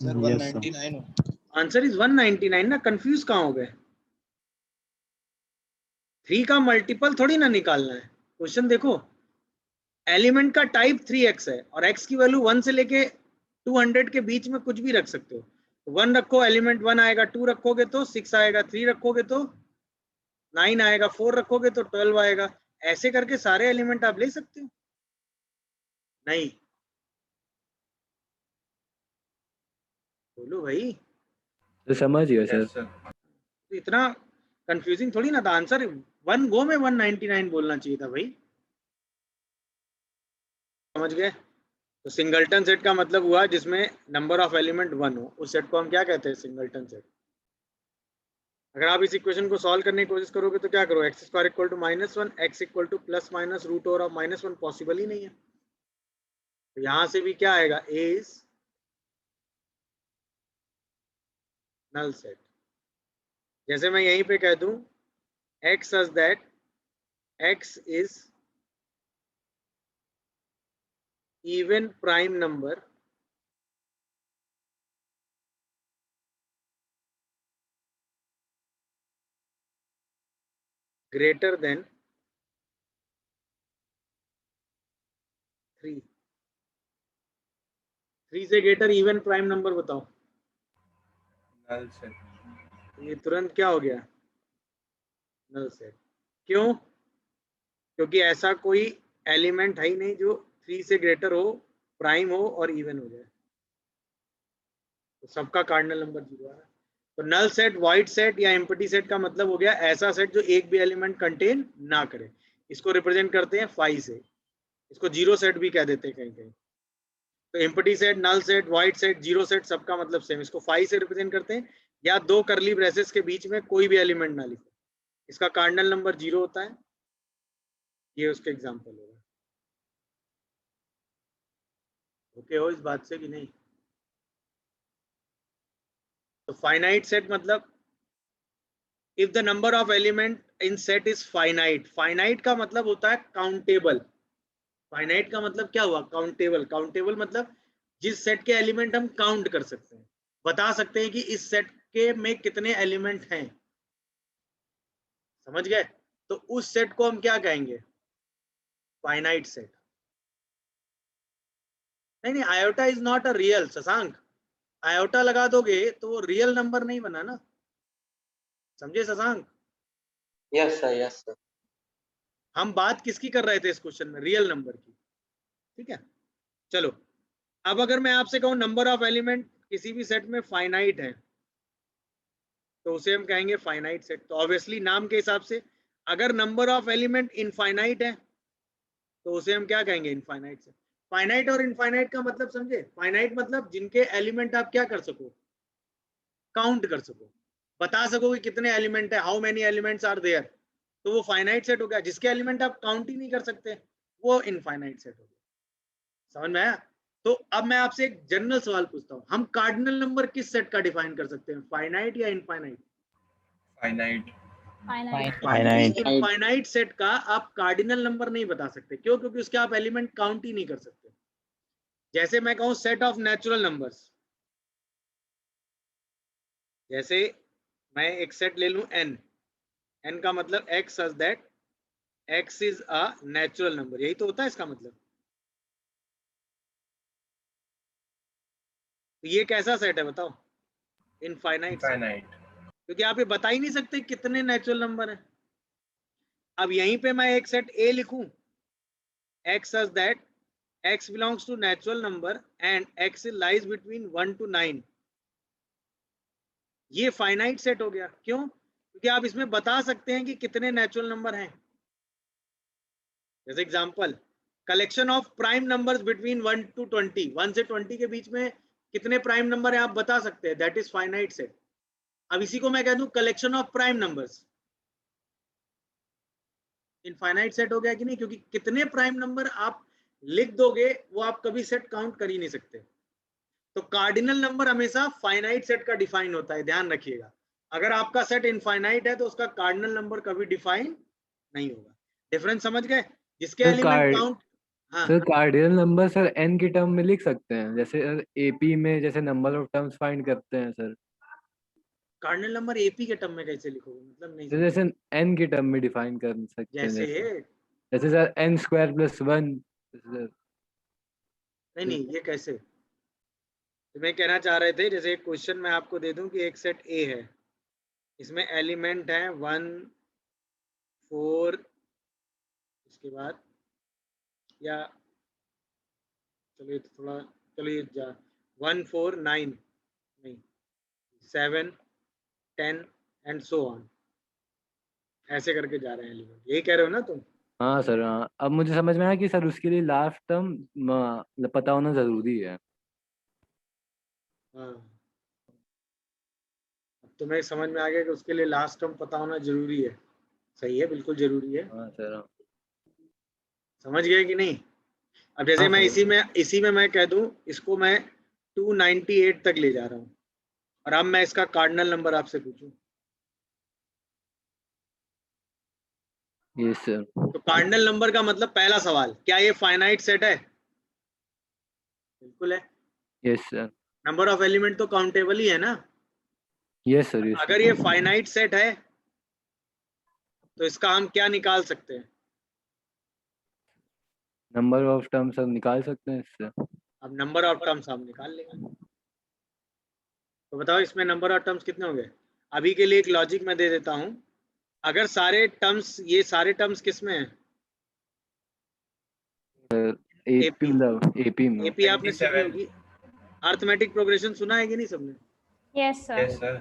Sir Yes, sir. 199 answer is 199 ना, कंफ्यूज कहाँ हो गए? 3 का मल्टीपल थोड़ी ना निकालना है, क्वेश्चन देखो। एलिमेंट का टाइप 3x है और x की वैल्यू 1 से लेके 200 के बीच में कुछ भी रख सकते हो। 1 रखो एलिमेंट 1 आएगा, 2 रखोगे तो 6 आएगा, 3 रखोगे तो 9 आएगा, 4 रखोगे तो 12 आएगा। ऐसे करके सारे एलिमेंट आप ले सकते हो। नहीं, बोलो भाई, तो समझ गया सर। Yes, sir. तो इतना कंफ्यूजिंग थोड़ी ना था। आंसर 1 गो में 199 बोलना चाहिए था भाई। समझ गए? तो सिंगलटन सेट का मतलब हुआ जिसमें नंबर ऑफ एलिमेंट 1 हो, उस सेट को हम क्या कहते हैं? Singleton set. अगर आप इस इक्वेशन को सॉल्व करने की कोशिश करोगे तो क्या करो? X square equal to -1, X equal to plus minus root over of -1 possible ही नहीं है। तो यहां से भी क्या आएगा? A is null set. जैसे मैं यहीं पे कह दूं X such that X is even prime number greater than 3। 3 से ग्रेटर इवन प्राइम नंबर बताओ। Null set. ये तुरंत क्या हो गया? Null set. क्यों? क्योंकि ऐसा कोई एलिमेंट है ही नहीं जो 3 से ग्रेटर हो, प्राइम हो और इवन हो जाए। तो सबका कार्डिनल नंबर 0 आ रहा है। तो नल सेट, वाइड सेट या एम्प्टी सेट का मतलब हो गया ऐसा सेट जो एक भी एलिमेंट कंटेन ना करे। इसको रिप्रेजेंट करते हैं फाई से। इसको जीरो सेट भी कह देते हैं कहीं कहीं। तो empty set, null set, void set, zero set सबका मतलब सेम। इसको फाई से रिप्रेजेंट करते हैं, या दो करली ब्रेसेस के बीच में कोई भी एलिमेंट ना लिखो। इसका कार्डिनल नंबर 0 होता है। ये उसके एग्जाम्पल होगा। ओके हो इस बात से कि नहीं? तो फाइनाइट सेट मतलब if the number of element in set is finite. Finite का मतलब होता है काउंटेबल। फाइनाइट का मतलब क्या हुआ? काउंटेबल। काउंटेबल मतलब जिस सेट के एलिमेंट हम काउंट कर सकते हैं, बता सकते हैं कि इस सेट के में कितने एलिमेंट हैं। समझ गए? तो उस सेट को हम क्या कहेंगे? Finite set. नहीं नहीं, iota is not a real. Shashank, iota लगा दोगे तो वो रियल नंबर नहीं बना ना। समझे Shashank? Yes, sir. Yes, sir. हम बात किसकी कर रहे थे इस क्वेश्चन में? रियल नंबर की। ठीक है, चलो। अब अगर मैं आपसे कहूं नंबर ऑफ एलिमेंट किसी भी सेट में फाइनाइट है, तो उसे हम कहेंगे फाइनाइट सेट। तो ऑब्वियसली नाम के हिसाब से अगर नंबर ऑफ एलिमेंट इनफाइनाइट है तो उसे हम क्या कहेंगे? Infinite set. फाइनाइट और इनफाइनाइट का मतलब समझे? फाइनाइट मतलब जिनके एलिमेंट आप क्या कर सको? काउंट कर सको, बता सको कि कितने एलिमेंट है, how many elements are there, तो वो फाइनाइट सेट हो गया। जिसके एलिमेंट आप काउंट ही नहीं कर सकते वो इनफाइनाइट सेट हो गया। समझ में आया? तो अब मैं आपसे एक जनरल सवाल पूछता हूँ, हम कार्डिनल नंबर किस सेट का डिफाइन कर सकते हैं? फाइनाइट या infinite? Finite. Finite. Infinite set का आप कार्डिनल नंबर नहीं बता सकते। क्यों? क्योंकि उसके आप एलिमेंट काउंट ही नहीं कर सकते। जैसे मैं कहूं सेट ऑफ नेचुरल नंबर्स, जैसे मैं एक सेट ले लूं n, n का मतलब x such that x is a natural number. यही तो होता है इसका मतलब। तो ये कैसा सेट है बताओ? Infinite set. Infinite. क्योंकि आप ये बता ही नहीं सकते कितने नेचुरल नंबर हैं। अब यहीं पे मैं एक सेट a लिखूं x such that x belongs to natural number and x lies between 1 to 9, ये फाइनाइट सेट हो गया। क्यों? क्योंकि आप इसमें बता सकते हैं कि कितने नेचुरल नंबर हैं। जैसे example, collection of prime numbers between 1 to 20, 1 से 20 के बीच में कितने प्राइम नंबर है आप बता सकते हैं, दैट इज फाइनाइट सेट। अब इसी को मैं कह दूं collection of prime numbers, infinite set हो गया कि नहीं? क्योंकि कितने प्राइम नंबर आप लिख दोगे वो आप कभी सेट काउंट कर ही नहीं सकते। तो कार्डिनल नंबर हमेशा फाइनाइट सेट का डिफाइन होता है, ध्यान रखिएगा। अगर आपका सेट इनफाइनाइट है तो उसका कार्डिनल नंबर कभी डिफाइन नहीं होगा। डिफरेंस समझ गए? जिसके एलिमेंट काउंट, हाँ sir cardinal number sir n की टर्म में लिख सकते हैं, जैसे एपी में जैसे नंबर ऑफ टर्म्स फाइंड करते हैं सर। कार्डिनल नंबर एपी के टर्म में कैसे लिखोगे? मतलब नहीं तो समझा। जैसे n की टर्म में डिफाइन कर सकते हैं, जैसे जैसे sir n square plus 1 sir. नहीं ये कैसे? तो मैं कहना चाह रहे थे, जैसे एक क्वेश्चन मैं आपको दे दूं कि एक सेट ए है, इसमें एलिमेंट है 1 4, उसके बाद या चलिए थोड़ा, चलिए 1 4 9 नहीं 7 10 एंड सो ऑन, ऐसे करके जा रहे हैं एलिमेंट। यही कह रहे हो ना तुम? हाँ सर हाँ, अब मुझे समझ में आया कि सर उसके लिए लास्ट टर्म पता होना जरूरी है। हाँ, अब तुम्हें समझ में आ गया कि उसके लिए लास्ट टर्म पता होना जरूरी है। सही है, बिल्कुल जरूरी है। हाँ सर हाँ। समझ गए कि नहीं? अब जैसे हाँ, मैं सर। इसी में मैं कह दूं इसको मैं 298 तक ले जा रहा हूं, और अब मैं इसका कार्डिनल नंबर आपसे पूछूं, यस सर। तो कार्डिनल नंबर का मतलब पहला सवाल, क्या ये फाइनाइट सेट है? बिल्कुल है। Yes sir. Number of element तो काउंटेबल ही है ना। Yes sir. यस अगर ये फाइनाइट सेट है तो इसका हम क्या निकाल सकते हैं? नंबर ऑफ टर्म्स हम निकाल सकते हैं इससे। अब नंबर ऑफ टर्म्स हम निकाल लेंगे। तो बताओ इसमें नंबर ऑफ टर्म्स कितने हो गए? अभी के लिए एक लॉजिक मैं दे देता हूं, अगर सारे टर्म्स, ये सारे टर्म्स किस में है? एपी में। एपी आपने सुनी 27। होगी, अर्थमेटिक प्रोग्रेशन सुना है कि नहीं सबने? Yes, sir. Yes, sir.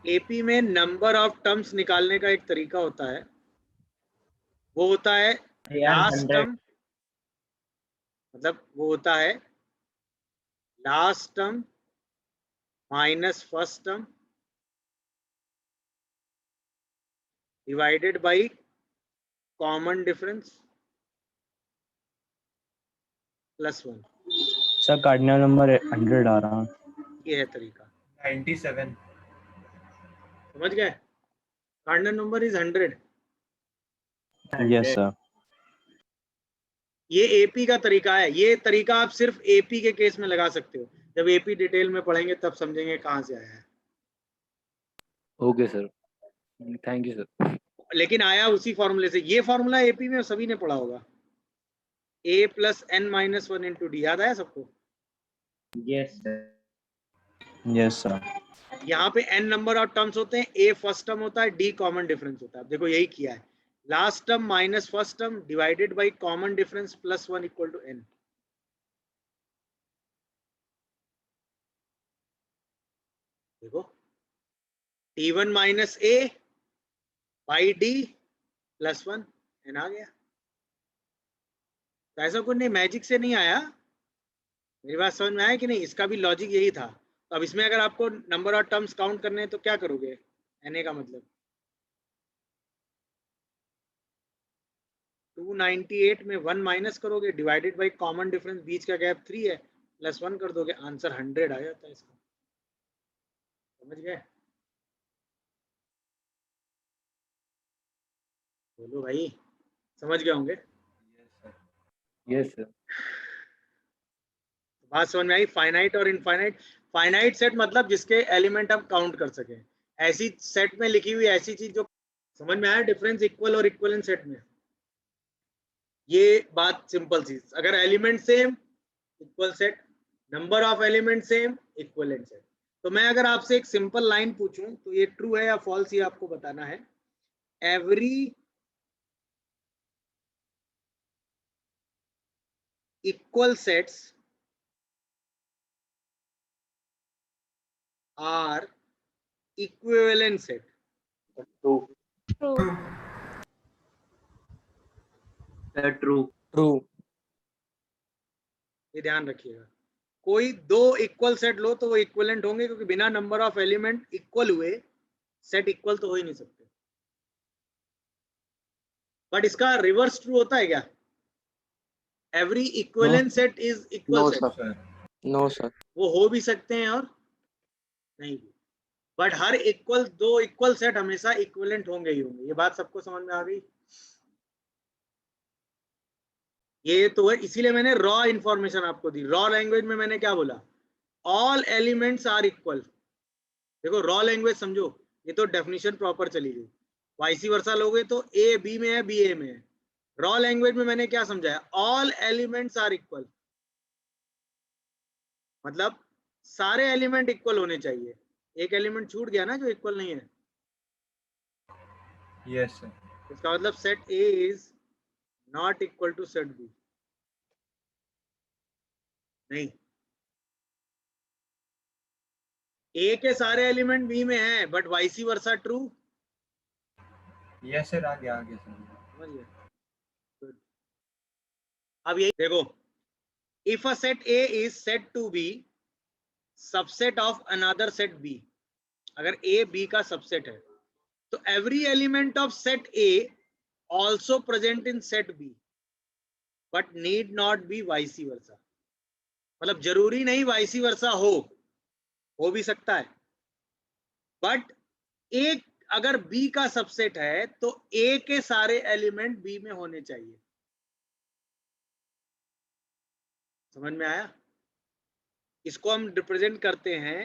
AP में नंबर ऑफ टर्म्स निकालने का एक तरीका होता है, वो होता है लास्ट टर्म, मतलब वो होता है last term minus first term divided by common difference plus 1। Sir cardinal number 100 आ रहा है। ये है तरीका। 97। समझ गए? Cardinal number is 100। Yes sir. ये एपी का तरीका है। ये तरीका आप सिर्फ एपी के केस में लगा सकते हो, जब एपी डिटेल में पढ़ेंगे तब समझेंगे कहाँ से आया है। Okay sir, thank you sir. लेकिन आया उसी फॉर्मूले से। ये फॉर्मूला एपी में सभी ने पढ़ा होगा, a plus n minus 1 into D, याद आया सबको? Yes sir. Yes sir. यहाँ पे n नंबर ऑफ टर्म्स होते हैं, a फर्स्ट टर्म होता है, d कॉमन डिफरेंस होता है। देखो यही किया है, last term minus first term divided by common difference plus 1 equal to n। देखो t1 minus a by d plus 1 n आ गया। तो ऐसा कुछ नहीं, मैजिक से नहीं आया। मेरी बात समझ में आया कि नहीं? इसका भी लॉजिक यही था। तो अब इसमें अगर आपको नंबर ऑफ टर्म्स काउंट करने हैं तो क्या करोगे? na का मतलब 298 में 1 माइनस करोगे, डिवाइडेड बाय कॉमन डिफरेंस, बीच का गैप 3 है, प्लस 1 कर दोगे, आंसर 100 आ जाता है इसका। समझ गए? बोलो भाई, समझ गए होंगे? Yes sir. बात समझ में आई? फाइनाइट और इनफाइनाइट। फाइनाइट सेट मतलब जिसके एलिमेंट हम काउंट कर सकें, ऐसी सेट में लिखी हुई ऐसी चीज जो, समझ में आया डिफरेंस इक्वल और इक्विवेलेंट सेट में? ये बात सिंपल सी, अगर element same equal set, number of element same equivalent set. तो मैं अगर आपसे एक सिंपल लाइन पूछूं तो ये ट्रू है या फॉल्स, ये आपको बताना है। Every equal sets are equivalent set. True. True. True. True. ये ध्यान रखिएगा, कोई दो इक्वल सेट लो तो वो इक्विवेलेंट होंगे, क्योंकि बिना नंबर ऑफ एलिमेंट इक्वल हुए सेट इक्वल तो हो ही नहीं सकते। बट इसका रिवर्स ट्रू होता है क्या? Every equivalent set is equal No, set. sir. Sir. No, sir. वो हो भी सकते हैं और नहीं भी, बट हर दो इक्वल सेट हमेशा इक्विवेलेंट होंगे ही होंगे। ये बात सबको समझ में आ गई? ये तो है, इसीलिए मैंने रॉ इंफॉर्मेशन आपको दी। रॉ लैंग्वेज में मैंने क्या बोला? All elements are equal. देखो रॉ लैंग्वेज समझो, ये तो डेफिनेशन प्रॉपर चली गई। वाइसी वर्सा लोगे तो ए बी में है, बी ए में है। रॉ लैंग्वेज में मैंने क्या समझाया? ऑल एलिमेंट्स आर इक्वल, मतलब सारे एलिमेंट इक्वल होने चाहिए। एक एलिमेंट छूट गया ना जो इक्वल नहीं है, Yes, sir. इसका मतलब set A is not equal to set B. नहीं, ए के सारे एलिमेंट बी में हैं, but vice versa true. Yes, sir. आ गया sir. समझ गए? Good. अब यही देखो, if a set A is said to be subset of another set B, अगर ए बी का सबसेट है तो every element of set A also present in set B, but need not be वाइसी वर्सा। मतलब जरूरी नहीं वाइसी वर्सा हो भी सकता है, बट एक अगर बी का सबसेट है तो ए के सारे एलिमेंट बी में होने चाहिए। समझ में आया? इसको हम रिप्रेजेंट करते हैं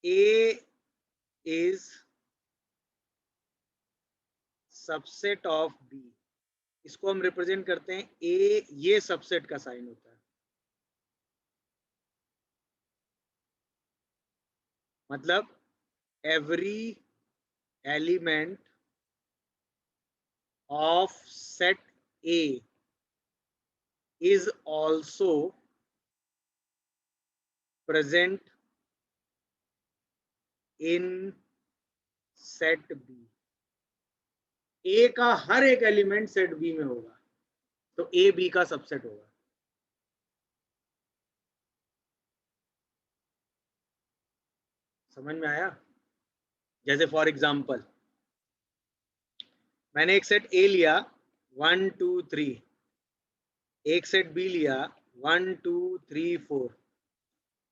ए इज सबसेट ऑफ बी। इसको हम रिप्रेजेंट करते हैं ए, ये सबसेट का साइन होता है। मतलब every element of set A is also present in set B। A का हर एक एलिमेंट सेट B में होगा, तो A B का सबसेट होगा। समझ में आया? जैसे फॉर एग्जांपल मैंने एक सेट A लिया 1 2 3, एक सेट बी लिया 1 2 3 4,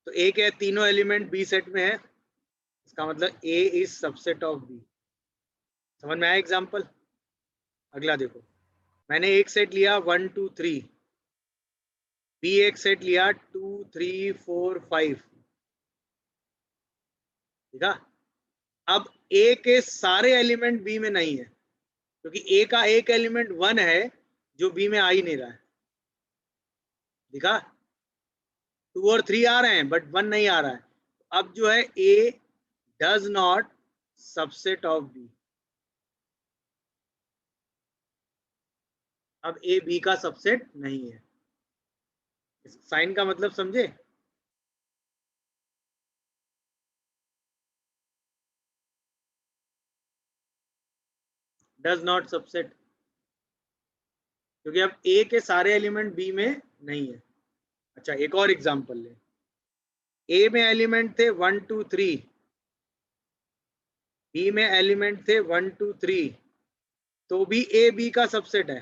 तो ए के तीनों एलिमेंट बी सेट में है, इसका मतलब ए इज सबसेट ऑफ बी। समझ में आया एग्जांपल? अगला देखो, मैंने एक सेट लिया 1 2 3, बी एक सेट लिया 2 3 4 5, ठीक है? अब ए के सारे एलिमेंट बी में नहीं है, क्योंकि ए का एक एलिमेंट 1 है जो बी में आ ही नहीं रहा है। देखा, 2 और 3 आ रहे हैं बट 1 नहीं आ रहा है। अब जो है A does not subset of B. अब ए बी का सबसेट नहीं है। इस साइन का मतलब समझे? डज नॉट सबसेट, क्योंकि अब ए के सारे एलिमेंट बी में नहीं है। अच्छा, एक और एग्जांपल ले। ए में एलिमेंट थे 1 2 3, बी में एलिमेंट थे 1 2 3, तो भी ए बी का सबसेट है।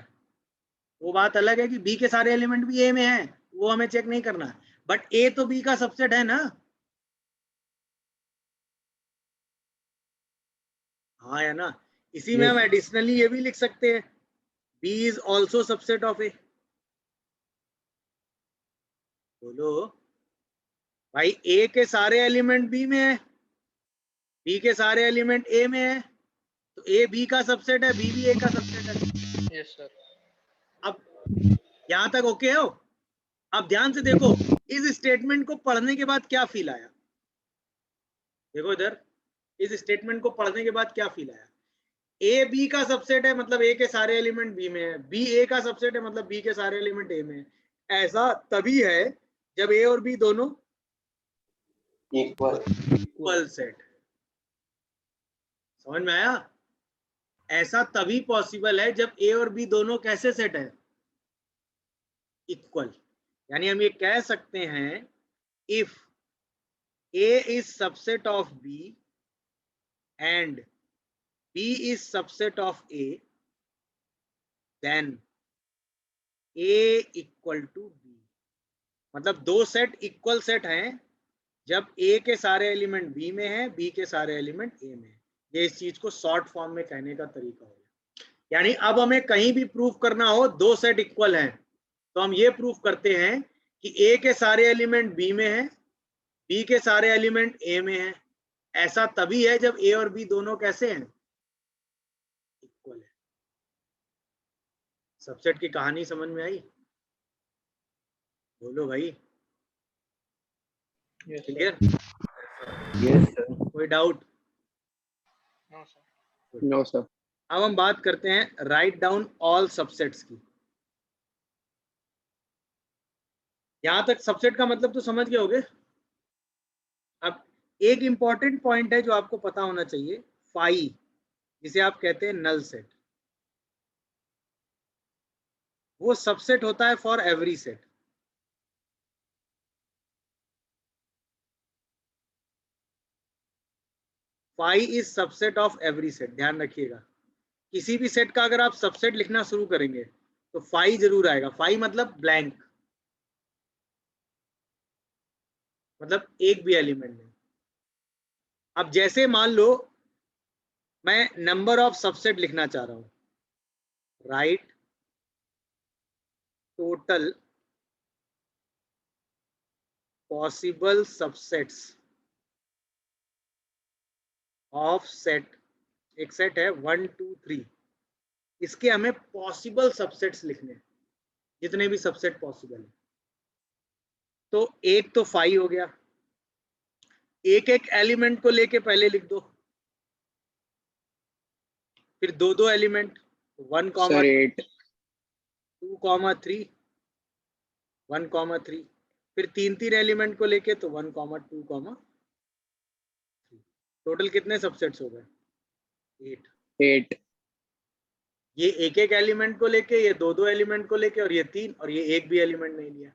वो बात अलग है कि बी के सारे एलिमेंट भी ए में हैं, वो हमें चेक नहीं करना है, बट ए तो बी का सबसेट है ना। हाँ या ना? इसी में हम एडिशनली ये भी लिख सकते हैं, B is also subset of A. बोलो भाई, ए के सारे एलिमेंट बी में है, बी के सारे एलिमेंट ए में है, तो ए बी का सबसेट है, बी भी ए का सबसेट है। Yes sir. अब यहां तक ओके हो? अब ध्यान से देखो, इस स्टेटमेंट को पढ़ने के बाद क्या फील आया? देखो इधर, इस स्टेटमेंट को पढ़ने के बाद क्या फील आया? ए बी का सबसेट है मतलब ए के सारे एलिमेंट बी में है, बी ए का सबसेट है मतलब बी के सारे एलिमेंट ए में है। ऐसा तभी है जब ए और बी दोनों इक्वल इक्वल सेट। समझ में आया? ऐसा तभी पॉसिबल है जब ए और बी दोनों कैसे सेट है? इक्वल। यानी हम ये कह सकते हैं if A is subset of B and B is subset of A, then A equal to B. मतलब दो सेट इक्वल सेट हैं जब ए के सारे एलिमेंट बी में है, बी के सारे एलिमेंट ए में है। ये इस चीज को शॉर्ट फॉर्म में कहने का तरीका हो गया। यानी अब हमें कहीं भी प्रूफ करना हो दो सेट इक्वल हैं तो हम ये प्रूफ करते हैं कि ए के सारे एलिमेंट बी में है, बी के सारे एलिमेंट ए में है। ऐसा तभी है जब ए और बी दोनों कैसे हैं? इक्वल है। सबसेट की कहानी समझ में आई? बोलो भाई। Yes, clear? Yes sir. कोई doubt? No, sir. No, sir. अब हम बात करते हैं राइट डाउन ऑल सबसेट्स की। यहां तक सबसेट का मतलब तो समझ गए होगे। अब एक इंपॉर्टेंट पॉइंट है जो आपको पता होना चाहिए, फाई, जिसे आप कहते हैं नल सेट, वो सबसेट होता है for every set. Phi is subset of every set. ध्यान रखिएगा, किसी भी सेट का अगर आप सबसेट लिखना शुरू करेंगे तो फाई जरूर आएगा। फाई मतलब ब्लैंक, मतलब एक भी एलिमेंट नहीं। अब जैसे मान लो मैं नंबर ऑफ सबसेट लिखना चाह रहा हूं, right total possible subsets of set. एक सेट है 1 2 3, इसके हमें पॉसिबल सबसेट्स लिखने हैं, जितने भी सबसेट पॉसिबल है। तो एक तो फाई हो गया, एक एक एलिमेंट को लेके पहले लिख दो, फिर दो दो एलिमेंट 1, Sir, 8. 2, 3, 1, 3, फिर तीन तीन एलिमेंट को लेके तो 1, 2, 3। टोटल कितने सबसेट्स हो गए? 8। 8. ये एक एक एलिमेंट को लेके, ये दो दो एलिमेंट को लेके, और ये 3, और ये एक भी एलिमेंट नहीं लिया।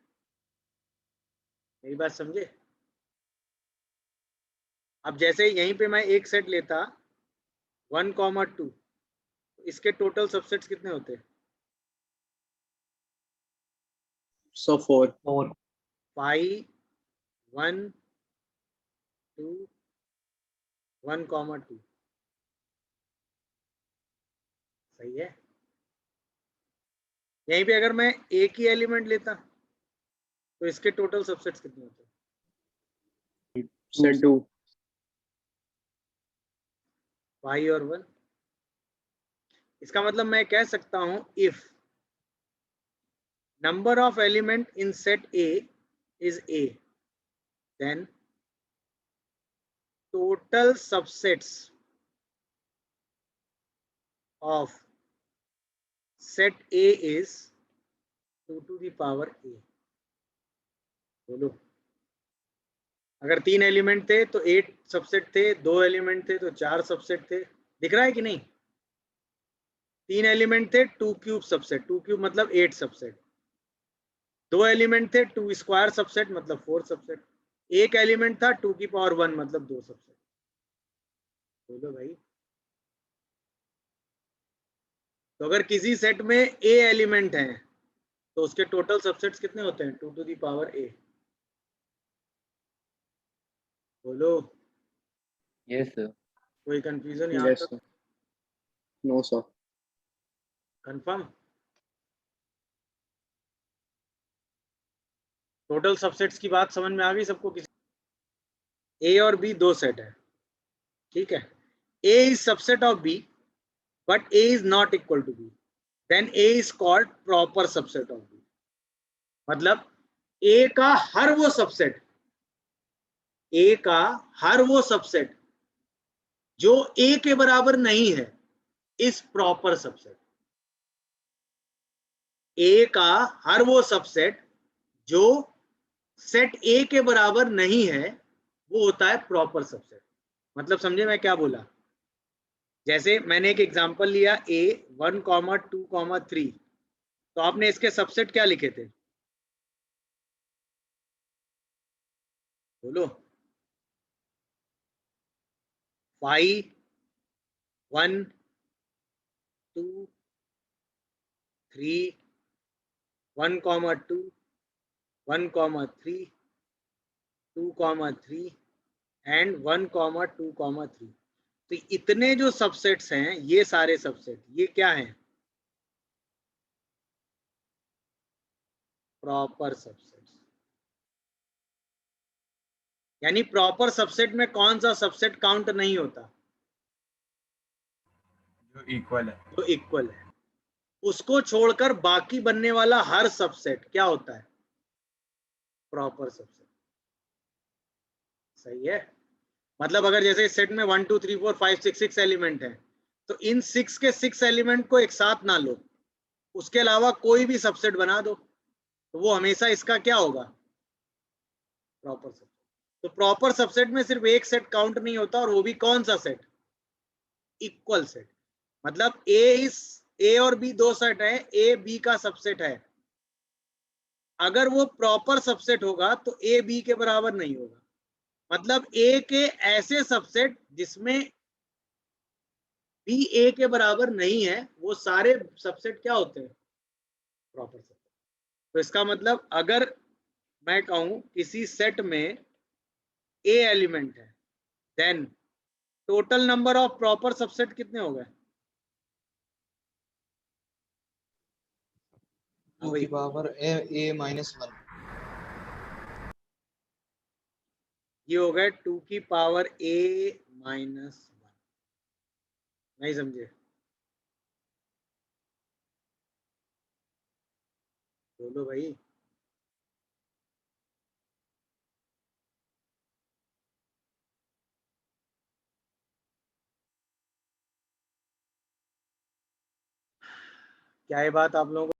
यही बात समझे? अब जैसे यहीं पे मैं एक सेट लेता 1, 2, इसके टोटल सबसेट्स कितने होते हैं? So 4. 5, 1, 2, 1, 2। सही है। यहीं पे अगर मैं एक ही एलिमेंट लेता तो इसके टोटल सबसेट्स कितने होते हैं? Sir, 2. 5 और 1। इसका मतलब मैं कह सकता हूं if number of element in set A is A, then total subsets of set A is 2 to the power A। बोलो, अगर 3 एलिमेंट थे तो 8 सबसेट थे, 2 एलिमेंट थे तो 4 सबसेट थे। दिख रहा है कि नहीं? 3 एलिमेंट थे 2 क्यूब सबसेट, 2 क्यूब मतलब 8 सबसेट। 2 एलिमेंट थे 2 स्क्वायर सबसेट मतलब 4 सबसेट। एक एलिमेंट था 2 की पावर 1 मतलब 2 सबसेट। बोलो भाई। तो अगर किसी सेट में ए एलिमेंट है तो उसके टोटल सबसेट्स कितने होते हैं? 2 टू दी पावर ए। बोलो। Yes sir. कोई कंफ्यूजन यहाँ Yes, तक? sir. No, sir. Confirm? Total subsets की बात समझ में आ गई सबको? किसी ए और बी दो सेट है, ठीक है। A is subset of B but A is not equal to B, then A is called proper subset of B. मतलब ए का हर वो सबसेट, ए का हर वो सबसेट जो ए के बराबर नहीं है इस प्रॉपर सबसेट। ए का हर वो सबसेट जो सेट ए के बराबर नहीं है वो होता है प्रॉपर सबसेट। मतलब समझे मैं क्या बोला? जैसे मैंने एक एग्जांपल लिया a 1, 2, 3, तो आपने इसके सबसेट क्या लिखे थे? बोलो। 5, 1, 2, 3, 1, 2, 1, 3, 2, 3 एंड 1, 2, 3। तो इतने जो सबसेट्स हैं, ये सारे सबसेट, ये क्या हैं? Proper subsets. यानी प्रॉपर सबसेट में कौन सा सबसेट काउंट नहीं होता? जो इक्वल है। जो इक्वल है। उसको छोड़कर बाकी बनने वाला हर सबसेट क्या होता है? Proper subset. सही है। मतलब अगर जैसे इस सेट में 1, 2, 3, 4, 5, 6 6 एलिमेंट हैं, तो इन 6 के 6 एलिमेंट को एक साथ ना लो, उसके अलावा कोई भी सबसेट बना दो, तो वो हमेशा इसका क्या होगा? Proper subset. तो प्रॉपर सबसेट में सिर्फ एक सेट काउंट नहीं होता, और वो भी कौन सा सेट? Equal set. मतलब ए और बी दो सेट है, ए बी का सबसेट है। अगर वो प्रॉपर सबसेट होगा तो ए बी के बराबर नहीं होगा। मतलब ए के ऐसे सबसेट जिसमें बी ए के बराबर नहीं है, वो सारे सबसेट क्या होते हैं? Proper subset. तो इसका मतलब अगर मैं कहूं किसी सेट में ए एलिमेंट है, then total number of proper subset कितने हो गए? 2 की पावर a minus 1। ये हो गए 2 की पावर a minus 1। नहीं समझे? बोलो भाई। क्या ये बात आप लोगों को